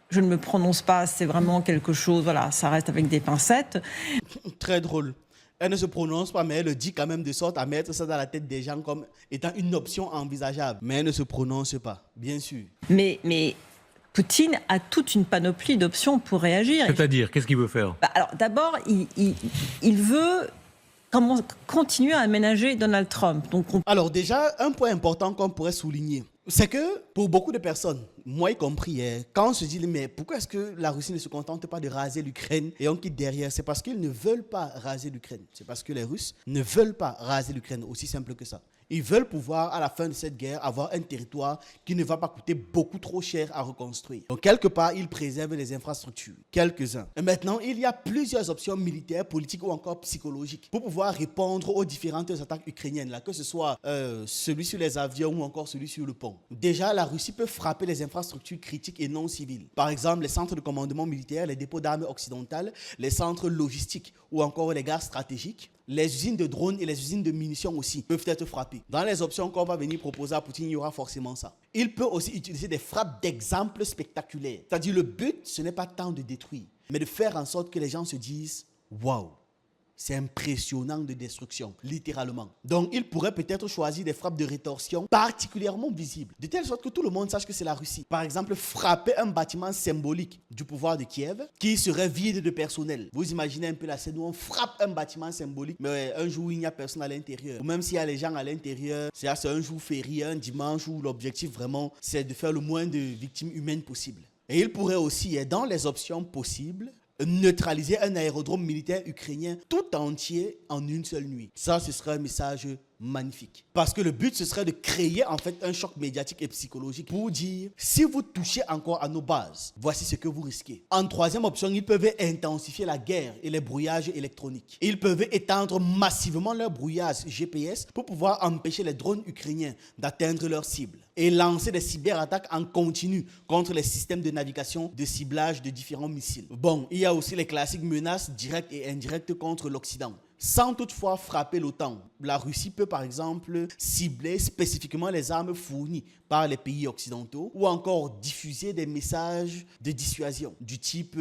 je ne me prononce pas, c'est vraiment quelque chose, voilà, ça reste avec des pincettes. Très drôle. Elle ne se prononce pas, mais elle le dit quand même de sorte à mettre ça dans la tête des gens comme étant une option envisageable. Mais elle ne se prononce pas, bien sûr. Mais Poutine a toute une panoplie d'options pour réagir. C'est-à-dire, qu'est-ce qu'il veut faire? Alors d'abord, il veut continuer à aménager Donald Trump. Alors déjà, un point important qu'on pourrait souligner, c'est que pour beaucoup de personnes, moi y compris, quand on se dit mais pourquoi est-ce que la Russie ne se contente pas de raser l'Ukraine et on quitte derrière? C'est parce qu'ils ne veulent pas raser l'Ukraine. C'est parce que les Russes ne veulent pas raser l'Ukraine, aussi simple que ça. Ils veulent pouvoir, à la fin de cette guerre, avoir un territoire qui ne va pas coûter beaucoup trop cher à reconstruire. Donc, quelque part, ils préservent les infrastructures. Quelques-uns. Et maintenant, il y a plusieurs options militaires, politiques ou encore psychologiques pour pouvoir répondre aux différentes attaques ukrainiennes, là, que ce soit celui sur les avions ou encore celui sur le pont. Déjà, la Russie peut frapper les infrastructures critiques et non civiles. Par exemple, les centres de commandement militaire, les dépôts d'armes occidentales, les centres logistiques ou encore les gares stratégiques. Les usines de drones et les usines de munitions aussi peuvent être frappées. Dans les options qu'on va venir proposer à Poutine, il y aura forcément ça. Il peut aussi utiliser des frappes d'exemple spectaculaires. C'est-à-dire le but, ce n'est pas tant de détruire, mais de faire en sorte que les gens se disent « Waouh !» C'est impressionnant de destruction, littéralement. Donc, il pourrait peut-être choisir des frappes de rétorsion particulièrement visibles, de telle sorte que tout le monde sache que c'est la Russie. Par exemple, frapper un bâtiment symbolique du pouvoir de Kiev qui serait vide de personnel. Vous imaginez un peu la scène où on frappe un bâtiment symbolique, mais un jour, il n'y a personne à l'intérieur. Ou même s'il y a les gens à l'intérieur, c'est un jour férié, un dimanche où l'objectif vraiment, c'est de faire le moins de victimes humaines possible. Et il pourrait aussi, dans les options possibles, neutraliser un aérodrome militaire ukrainien tout entier en une seule nuit. Ça, ce serait un message magnifique. Parce que le but, ce serait de créer en fait un choc médiatique et psychologique pour dire, si vous touchez encore à nos bases, voici ce que vous risquez. En troisième option, ils peuvent intensifier la guerre et les brouillages électroniques. Ils peuvent étendre massivement leur brouillage GPS pour pouvoir empêcher les drones ukrainiens d'atteindre leurs cibles et lancer des cyberattaques en continu contre les systèmes de navigation, de ciblage de différents missiles. Bon, il y a aussi les classiques menaces directes et indirectes contre l'Occident. sans toutefois frapper l'OTAN. La Russie peut par exemple cibler spécifiquement les armes fournies par les pays occidentaux ou encore diffuser des messages de dissuasion du type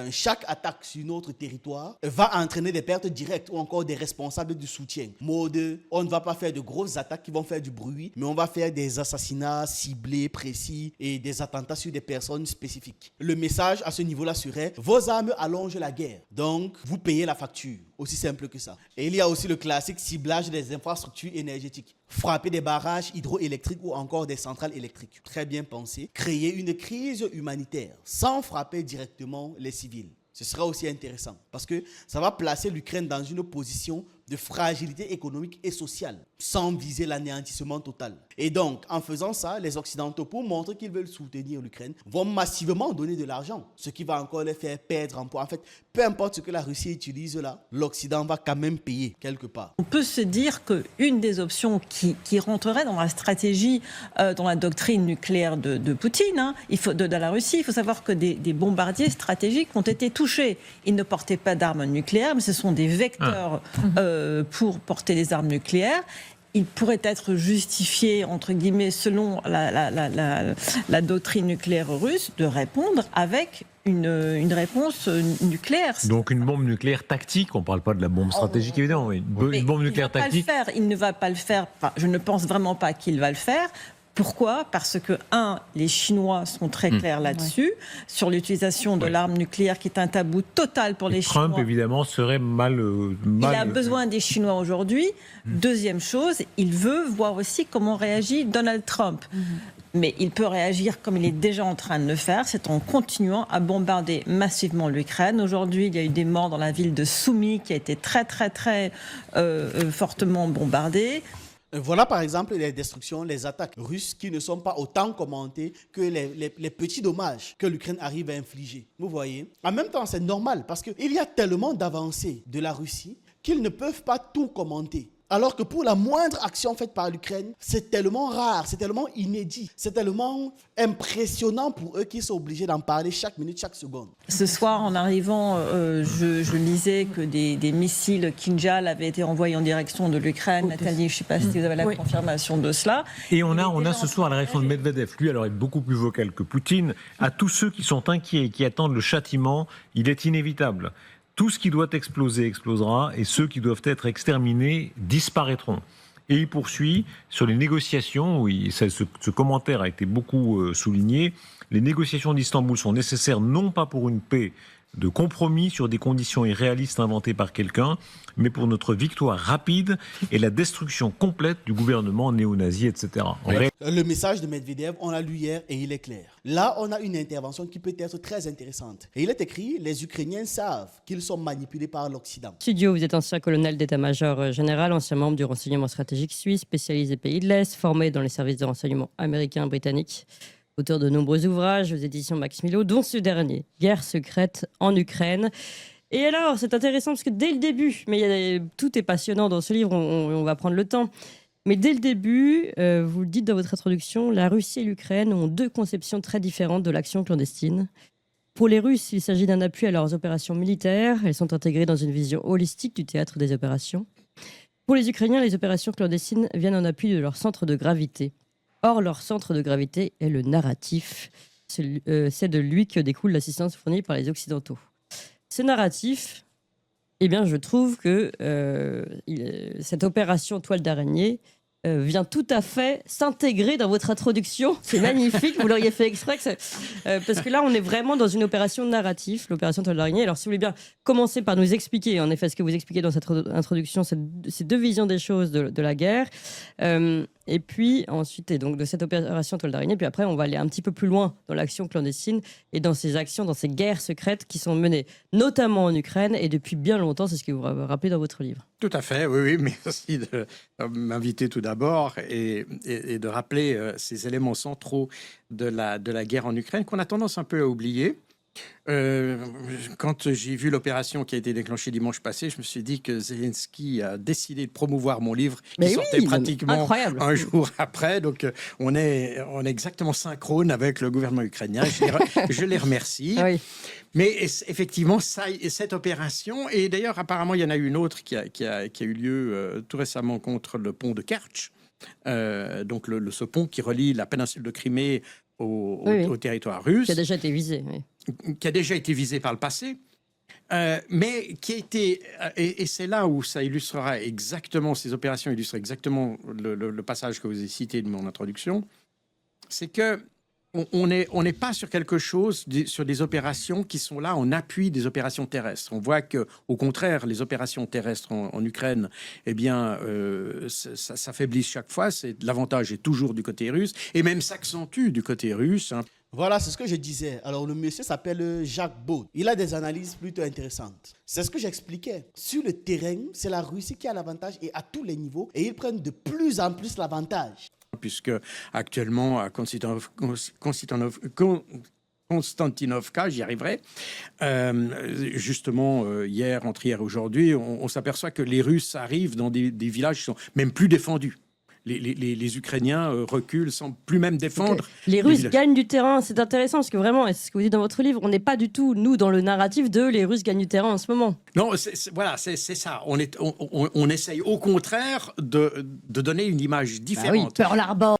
chaque attaque sur notre territoire va entraîner des pertes directes ou encore des responsables du soutien. Mode, on ne va pas faire de grosses attaques qui vont faire du bruit, mais on va faire des assassinats ciblés, précis et des attentats sur des personnes spécifiques. Le message à ce niveau-là serait: vos armes allongent la guerre, donc vous payez la facture. Aussi simple que ça. Et il y a aussi le classique ciblage des infrastructures énergétiques. Frapper des barrages hydroélectriques ou encore des centrales électriques. Très bien pensé. Créer une crise humanitaire sans frapper directement les civils. Ce sera aussi intéressant parce que ça va placer l'Ukraine dans une position de fragilité économique et sociale, sans viser l'anéantissement total. Et donc, en faisant ça, les Occidentaux, pour montrer qu'ils veulent soutenir l'Ukraine, vont massivement donner de l'argent, ce qui va encore les faire perdre en poids. En fait, peu importe ce que la Russie utilise là, l'Occident va quand même payer quelque part. On peut se dire qu'une des options qui rentrerait dans la stratégie, dans la doctrine nucléaire de Poutine, de la Russie, il faut savoir que des bombardiers stratégiques ont été touchés. Ils ne portaient pas d'armes nucléaires, mais ce sont des vecteurs pour porter des armes nucléaires. Il pourrait être justifié, entre guillemets, selon la doctrine nucléaire russe, de répondre avec une réponse nucléaire. Donc une bombe nucléaire tactique, on ne parle pas de la bombe stratégique évidemment, mais une bombe nucléaire tactique. Il ne va pas le faire, je ne pense vraiment pas qu'il va le faire. Pourquoi ? Parce que, les Chinois sont très clairs là-dessus, sur l'utilisation de l'arme nucléaire, qui est un tabou total pour les Chinois. Trump, évidemment, serait mal... Il a besoin des Chinois aujourd'hui. Deuxième chose, il veut voir aussi comment réagit Donald Trump. Mais il peut réagir comme il est déjà en train de le faire, c'est en continuant à bombarder massivement l'Ukraine. Aujourd'hui, il y a eu des morts dans la ville de Soumy, qui a été très, très, très fortement bombardée. Voilà par exemple les destructions, les attaques russes qui ne sont pas autant commentées que les petits dommages que l'Ukraine arrive à infliger. Vous voyez ? En même temps, c'est normal parce qu'il y a tellement d'avancées de la Russie qu'ils ne peuvent pas tout commenter. Alors que pour la moindre action faite par l'Ukraine, c'est tellement rare, c'est tellement inédit, c'est tellement impressionnant pour eux qu'ils sont obligés d'en parler chaque minute, chaque seconde. Ce soir, en arrivant, je lisais que des missiles Kinjal avaient été envoyés en direction de l'Ukraine. Nathalie, je ne sais pas si vous avez la confirmation de cela. Et on a ce soir la réaction de Medvedev. Lui, alors, est beaucoup plus vocal que Poutine. À tous ceux qui sont inquiets et qui attendent le châtiment, il est inévitable. Tout ce qui doit exploser explosera et ceux qui doivent être exterminés disparaîtront. Et il poursuit sur les négociations, ce commentaire a été beaucoup souligné, les négociations d'Istanbul sont nécessaires non pas pour une paix de compromis sur des conditions irréalistes inventées par quelqu'un, mais pour notre victoire rapide et la destruction complète du gouvernement néo-nazi, etc. Le message de Medvedev, on l'a lu hier et il est clair. Là, on a une intervention qui peut être très intéressante. Et il est écrit, les Ukrainiens savent qu'ils sont manipulés par l'Occident. Studio, vous êtes ancien colonel d'état-major général, ancien membre du renseignement stratégique suisse, spécialisé pays de l'Est, formé dans les services de renseignement américains et britanniques. Auteur de nombreux ouvrages aux éditions Max Milo, dont ce dernier, Guerre secrète en Ukraine. Et alors, c'est intéressant parce que dès le début, mais tout est passionnant dans ce livre, on va prendre le temps. Mais dès le début, vous le dites dans votre introduction, la Russie et l'Ukraine ont deux conceptions très différentes de l'action clandestine. Pour les Russes, il s'agit d'un appui à leurs opérations militaires. Elles sont intégrées dans une vision holistique du théâtre des opérations. Pour les Ukrainiens, les opérations clandestines viennent en appui de leur centre de gravité. Or, leur centre de gravité est le narratif. C'est de lui que découle l'assistance fournie par les Occidentaux. Ce narratif, eh bien, je trouve que cette opération toile d'araignée vient tout à fait s'intégrer dans votre introduction. C'est magnifique, vous l'auriez fait exprès. Parce que là, on est vraiment dans une opération narrative, l'opération toile d'araignée. Alors, si vous voulez bien commencer par nous expliquer, en effet, ce que vous expliquez dans cette introduction, ces deux visions des choses de la guerre. Et puis ensuite, et donc de cette opération toile d'araignée, puis après on va aller un petit peu plus loin dans l'action clandestine et dans ces actions, dans ces guerres secrètes qui sont menées notamment en Ukraine et depuis bien longtemps, c'est ce que vous rappelez dans votre livre. Tout à fait, oui, merci de m'inviter tout d'abord et de rappeler ces éléments centraux de la guerre en Ukraine qu'on a tendance un peu à oublier. Quand j'ai vu l'opération qui a été déclenchée dimanche passé, je me suis dit que Zelensky a décidé de promouvoir mon livre qui sortait pratiquement incroyable. un jour après. Donc on est exactement synchrone avec le gouvernement ukrainien. Je les remercie. Oui. Mais effectivement, cette opération, et d'ailleurs apparemment il y en a une autre qui a eu lieu tout récemment contre le pont de Kerch. Donc ce pont qui relie la péninsule de Crimée au territoire russe. Qui a déjà été visé. Oui. Qui a déjà été visé par le passé, mais qui a été, et c'est là où ça illustrera exactement, ces opérations illustrent exactement le passage que vous avez cité de mon introduction, c'est que on n'est pas sur quelque chose, sur des opérations qui sont là en appui des opérations terrestres. On voit que, au contraire, les opérations terrestres en Ukraine, eh bien, ça s'affaiblit chaque fois. L'avantage est toujours du côté russe, et même s'accentue du côté russe. Hein. Voilà, c'est ce que je disais. Alors, le monsieur s'appelle Jacques Baud. Il a des analyses plutôt intéressantes. C'est ce que j'expliquais. Sur le terrain, c'est la Russie qui a l'avantage et à tous les niveaux. Et ils prennent de plus en plus l'avantage. Puisque actuellement, à Konstantinovka, j'y arriverai, justement, entre-hier et aujourd'hui, on s'aperçoit que les Russes arrivent dans des villages qui sont même plus défendus. Les Ukrainiens reculent sans plus même défendre. Les Russes gagnent du terrain, c'est intéressant parce que vraiment, et c'est ce que vous dites dans votre livre, on n'est pas du tout, nous, dans le narratif de les Russes gagnent du terrain en ce moment. Non, voilà, c'est ça. On essaye au contraire de donner une image différente. Ah oui, Pearl Harbor.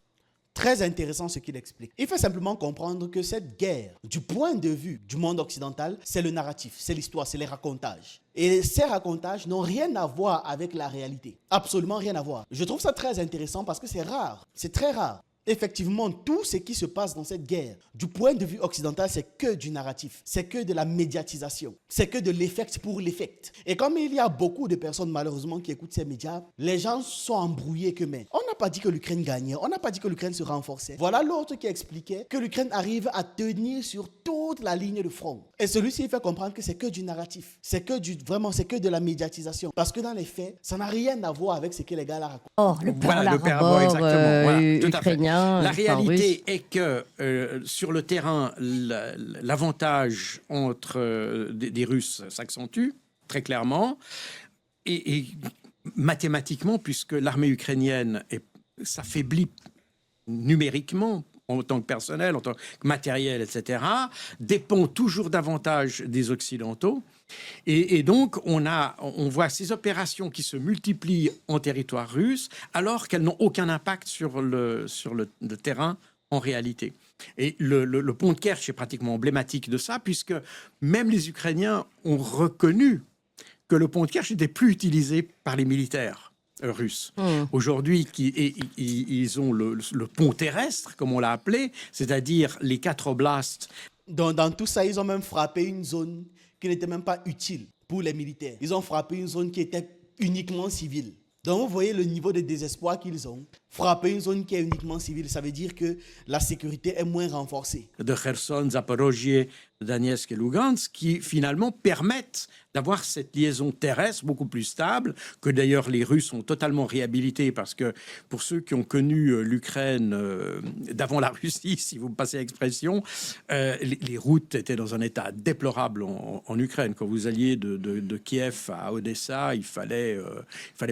Très intéressant ce qu'il explique. Il faut simplement comprendre que cette guerre, du point de vue du monde occidental, c'est le narratif, c'est l'histoire, c'est les racontages. Et ces racontages n'ont rien à voir avec la réalité. Absolument rien à voir. Je trouve ça très intéressant parce que c'est rare, c'est très rare. Effectivement, tout ce qui se passe dans cette guerre, du point de vue occidental, c'est que du narratif, c'est que de la médiatisation, c'est que de l'effect pour l'effect. Et comme il y a beaucoup de personnes malheureusement qui écoutent ces médias, les gens sont embrouillés que mais on n'a pas dit que l'Ukraine gagnait, on n'a pas dit que l'Ukraine se renforçait. Voilà l'autre qui expliquait que l'Ukraine arrive à tenir sur toute la ligne de front. Et celui-ci fait comprendre que c'est que du narratif, c'est que de la médiatisation. Parce que dans les faits, ça n'a rien à voir avec ce que les gars là racontent. Oh, le Pearl Harbor ukrainien. La réalité est que sur le terrain, l'avantage entre des Russes s'accentue très clairement et mathématiquement, puisque l'armée ukrainienne s'affaiblit numériquement en tant que personnel, en tant que matériel, etc., dépend toujours davantage des Occidentaux. Et donc, on voit ces opérations qui se multiplient en territoire russe, alors qu'elles n'ont aucun impact sur le terrain en réalité. Et le pont de Kerch est pratiquement emblématique de ça, puisque même les Ukrainiens ont reconnu que le pont de Kerch n'était plus utilisé par les militaires russes. Aujourd'hui, ils ont le pont terrestre, comme on l'a appelé, c'est-à-dire les 4 oblasts. Dans tout ça, ils ont même frappé une zone qui n'était même pas utile pour les militaires. Ils ont frappé une zone qui était uniquement civile. Donc vous voyez le niveau de désespoir qu'ils ont. Frapper une zone qui est uniquement civile, ça veut dire que la sécurité est moins renforcée. De Kherson, Zaporozhye, Donetsk et Lugansk, qui finalement permettent d'avoir cette liaison terrestre beaucoup plus stable, que d'ailleurs les Russes ont totalement réhabilité, parce que pour ceux qui ont connu l'Ukraine d'avant la Russie, si vous me passez l'expression, les routes étaient dans un état déplorable en Ukraine. Quand vous alliez de Kiev à Odessa, il fallait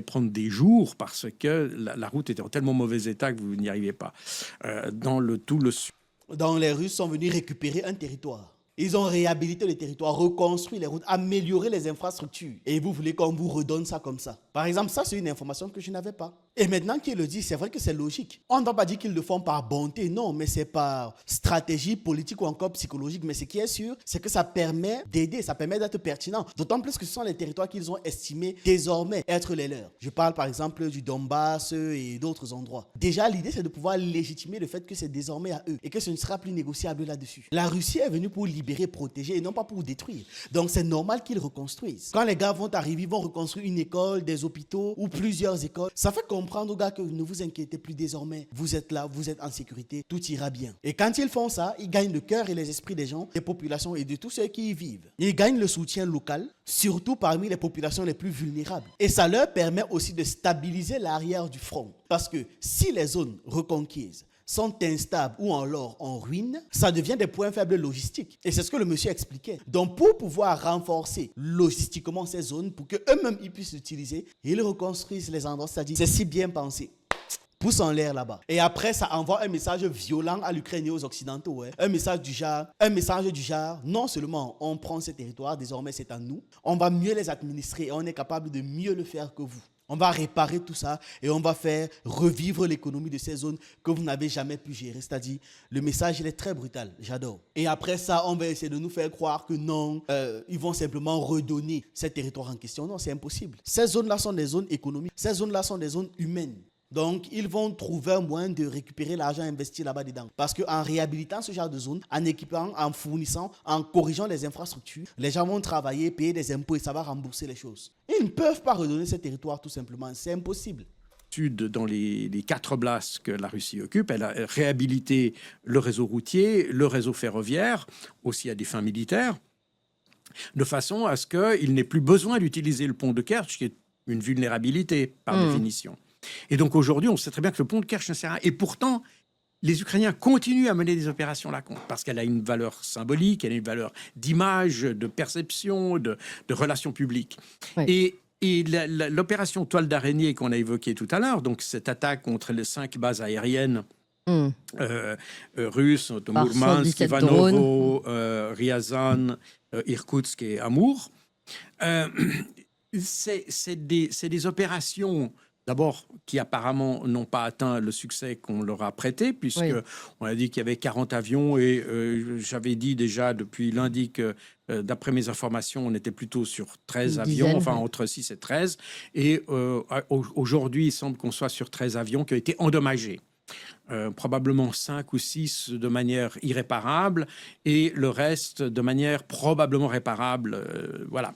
prendre des jours parce que la route était en tellement mauvais état que vous n'y arriviez pas. Dans les Russes sont venus récupérer un territoire. Ils ont réhabilité le territoire, reconstruit les routes, amélioré les infrastructures. Et vous voulez qu'on vous redonne ça comme ça. Par exemple, ça, c'est une information que je n'avais pas. Et maintenant qu'il le dit, c'est vrai que c'est logique. On ne doit pas dire qu'ils le font par bonté, non, mais c'est par stratégie politique ou encore psychologique. Mais ce qui est sûr, c'est que ça permet d'aider, ça permet d'être pertinent. D'autant plus que ce sont les territoires qu'ils ont estimés désormais être les leurs. Je parle par exemple du Donbass et d'autres endroits. Déjà, l'idée, c'est de pouvoir légitimer le fait que c'est désormais à eux et que ce ne sera plus négociable là-dessus. La Russie est venue pour libérer, protéger et non pas pour détruire. Donc c'est normal qu'ils reconstruisent. Quand les gars vont arriver, ils vont reconstruire une école, des hôpitaux ou plusieurs écoles. Ça fait comprendre aux gars que ne vous inquiétez plus désormais. Vous êtes là, vous êtes en sécurité, tout ira bien. Et quand ils font ça, ils gagnent le cœur et les esprits des gens, des populations et de tous ceux qui y vivent. Ils gagnent le soutien local, surtout parmi les populations les plus vulnérables. Et ça leur permet aussi de stabiliser l'arrière du front. Parce que si les zones reconquises sont instables ou alors en ruine, ça devient des points faibles logistiques. Et c'est ce que le monsieur expliquait. Donc, pour pouvoir renforcer logistiquement ces zones, pour qu'eux-mêmes ils puissent l'utiliser, ils reconstruisent les endroits, c'est-à-dire c'est si bien pensé. Pousse en l'air là-bas. Et après, ça envoie un message violent à l'Ukraine et aux Occidentaux. Ouais. Un message du genre, non seulement on prend ces territoires, désormais c'est à nous, on va mieux les administrer et on est capable de mieux le faire que vous. On va réparer tout ça et on va faire revivre l'économie de ces zones que vous n'avez jamais pu gérer. C'est-à-dire, le message, il est très brutal. J'adore. Et après ça, on va essayer de nous faire croire que non, ils vont simplement redonner ces territoires en question. Non, c'est impossible. Ces zones-là sont des zones économiques. Ces zones-là sont des zones humaines. Donc, ils vont trouver un moyen de récupérer l'argent investi là-bas dedans. Parce qu'en réhabilitant ce genre de zone, en équipant, en fournissant, en corrigeant les infrastructures, les gens vont travailler, payer des impôts et ça va rembourser les choses. Ils ne peuvent pas redonner ces territoires tout simplement. C'est impossible. Dans les 4 blasts que la Russie occupe, elle a réhabilité le réseau routier, le réseau ferroviaire, aussi à des fins militaires, de façon à ce qu'il n'ait plus besoin d'utiliser le pont de Kerch, qui est une vulnérabilité par définition. Et donc aujourd'hui, on sait très bien que le pont de Kerch ne sert à rien. Et pourtant, les Ukrainiens continuent à mener des opérations là contre, parce qu'elle a une valeur symbolique, elle a une valeur d'image, de perception, de relations publiques. Oui. Et l'opération Toile d'araignée qu'on a évoquée tout à l'heure, donc cette attaque contre les 5 bases aériennes russes, Mourmansk, Ivanovo, Ryazan, Irkoutsk et Amour, c'est des opérations d'abord qui apparemment n'ont pas atteint le succès qu'on leur a prêté, puisque on a dit qu'il y avait 40 avions et j'avais dit déjà depuis lundi que d'après mes informations, on était plutôt sur 13 avions, enfin entre 6 et 13. Et aujourd'hui, il semble qu'on soit sur 13 avions qui ont été endommagés. Probablement 5 ou 6 de manière irréparable et le reste de manière probablement réparable. Voilà.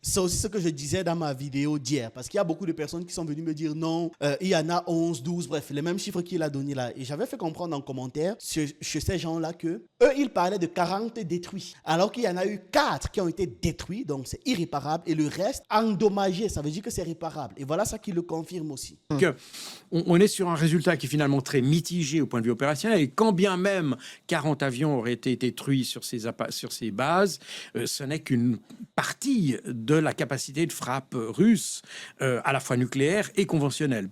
C'est aussi ce que je disais dans ma vidéo d'hier, parce qu'il y a beaucoup de personnes qui sont venues me dire non, il y en a 11, 12, bref, les mêmes chiffres qu'il a donnés là. Et j'avais fait comprendre en commentaire chez ces gens-là que eux, ils parlaient de 40 détruits, alors qu'il y en a eu 4 qui ont été détruits, donc c'est irréparable, et le reste endommagé, ça veut dire que c'est réparable. Et voilà ça qui le confirme aussi. On est sur un résultat qui est finalement très mitigé au point de vue opérationnel, et quand bien même 40 avions auraient été détruits sur ces bases, ce n'est qu'une partie de la capacité de frappe russe, à la fois nucléaire et conventionnelle.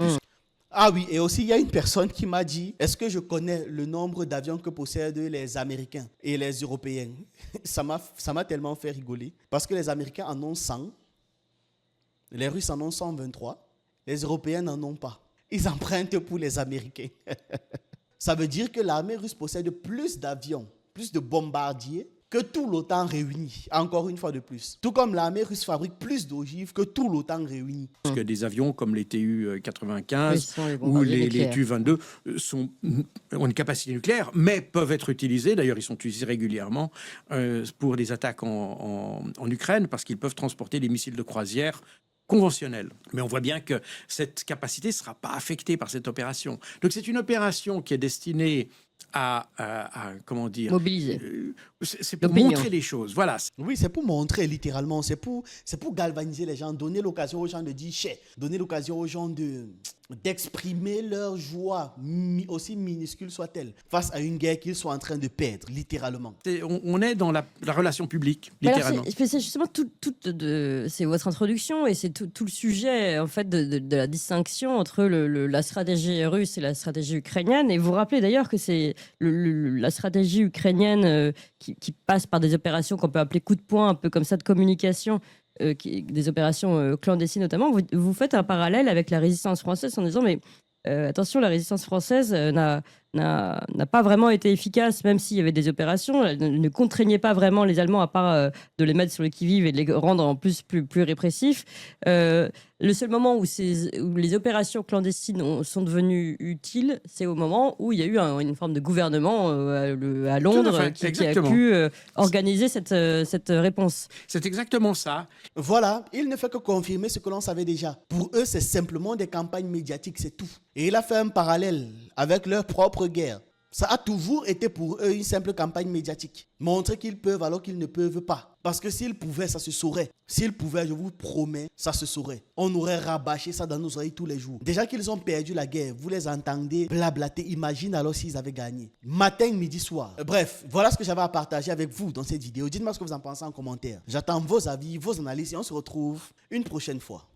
Ah oui, et aussi il y a une personne qui m'a dit, est-ce que je connais le nombre d'avions que possèdent les Américains et les Européens? Ça m'a tellement fait rigoler, parce que les Américains en ont 100, les Russes en ont 123, les Européens n'en ont pas. Ils empruntent pour les Américains. Ça veut dire que l'armée russe possède plus d'avions, plus de bombardiers que tout l'OTAN réuni, encore une fois de plus. Tout comme l'armée russe fabrique plus d'ogives que tout l'OTAN réuni. Parce que des avions comme les Tu-95 ou les Tu-22 ont une capacité nucléaire, mais peuvent être utilisés, d'ailleurs ils sont utilisés régulièrement, pour des attaques en Ukraine, parce qu'ils peuvent transporter des missiles de croisière conventionnels. Mais on voit bien que cette capacité ne sera pas affectée par cette opération. Donc c'est une opération qui est destinée à comment dire, mobiliser. C'est pour montrer les choses. Voilà. Oui, c'est pour montrer littéralement. C'est pour galvaniser les gens, donner l'occasion aux gens de dire chais, donner l'occasion aux gens d'exprimer leur joie, aussi minuscule soit-elle, face à une guerre qu'ils sont en train de perdre, littéralement. On est dans la relation publique, littéralement. C'est justement c'est votre introduction et c'est tout le sujet en fait de la distinction entre la stratégie russe et la stratégie ukrainienne. Et vous rappelez d'ailleurs que c'est la stratégie ukrainienne qui passe par des opérations qu'on peut appeler coup de poing, un peu comme ça de communication, des opérations clandestines notamment. Vous faites un parallèle avec la résistance française en disant mais attention, la résistance française n'a pas vraiment été efficace, même s'il y avait des opérations. Elle ne contraignait pas vraiment les Allemands, à part de les mettre sur le qui-vive et de les rendre en plus répressifs. Le seul moment où les opérations clandestines sont devenues utiles, c'est au moment où il y a eu une forme de gouvernement à Londres qui a pu organiser cette réponse. C'est exactement ça. Voilà, il ne fait que confirmer ce que l'on savait déjà. Pour eux, c'est simplement des campagnes médiatiques, c'est tout. Et il a fait un parallèle avec leur propre guerre. Ça a toujours été pour eux une simple campagne médiatique. Montrer qu'ils peuvent alors qu'ils ne peuvent pas. Parce que s'ils pouvaient, ça se saurait. S'ils pouvaient, je vous promets, ça se saurait. On aurait rabâché ça dans nos oreilles tous les jours. Déjà qu'ils ont perdu la guerre, vous les entendez blablater. Imagine alors s'ils avaient gagné. Matin, midi, soir. Bref, voilà ce que j'avais à partager avec vous dans cette vidéo. Dites-moi ce que vous en pensez en commentaire. J'attends vos avis, vos analyses et on se retrouve une prochaine fois.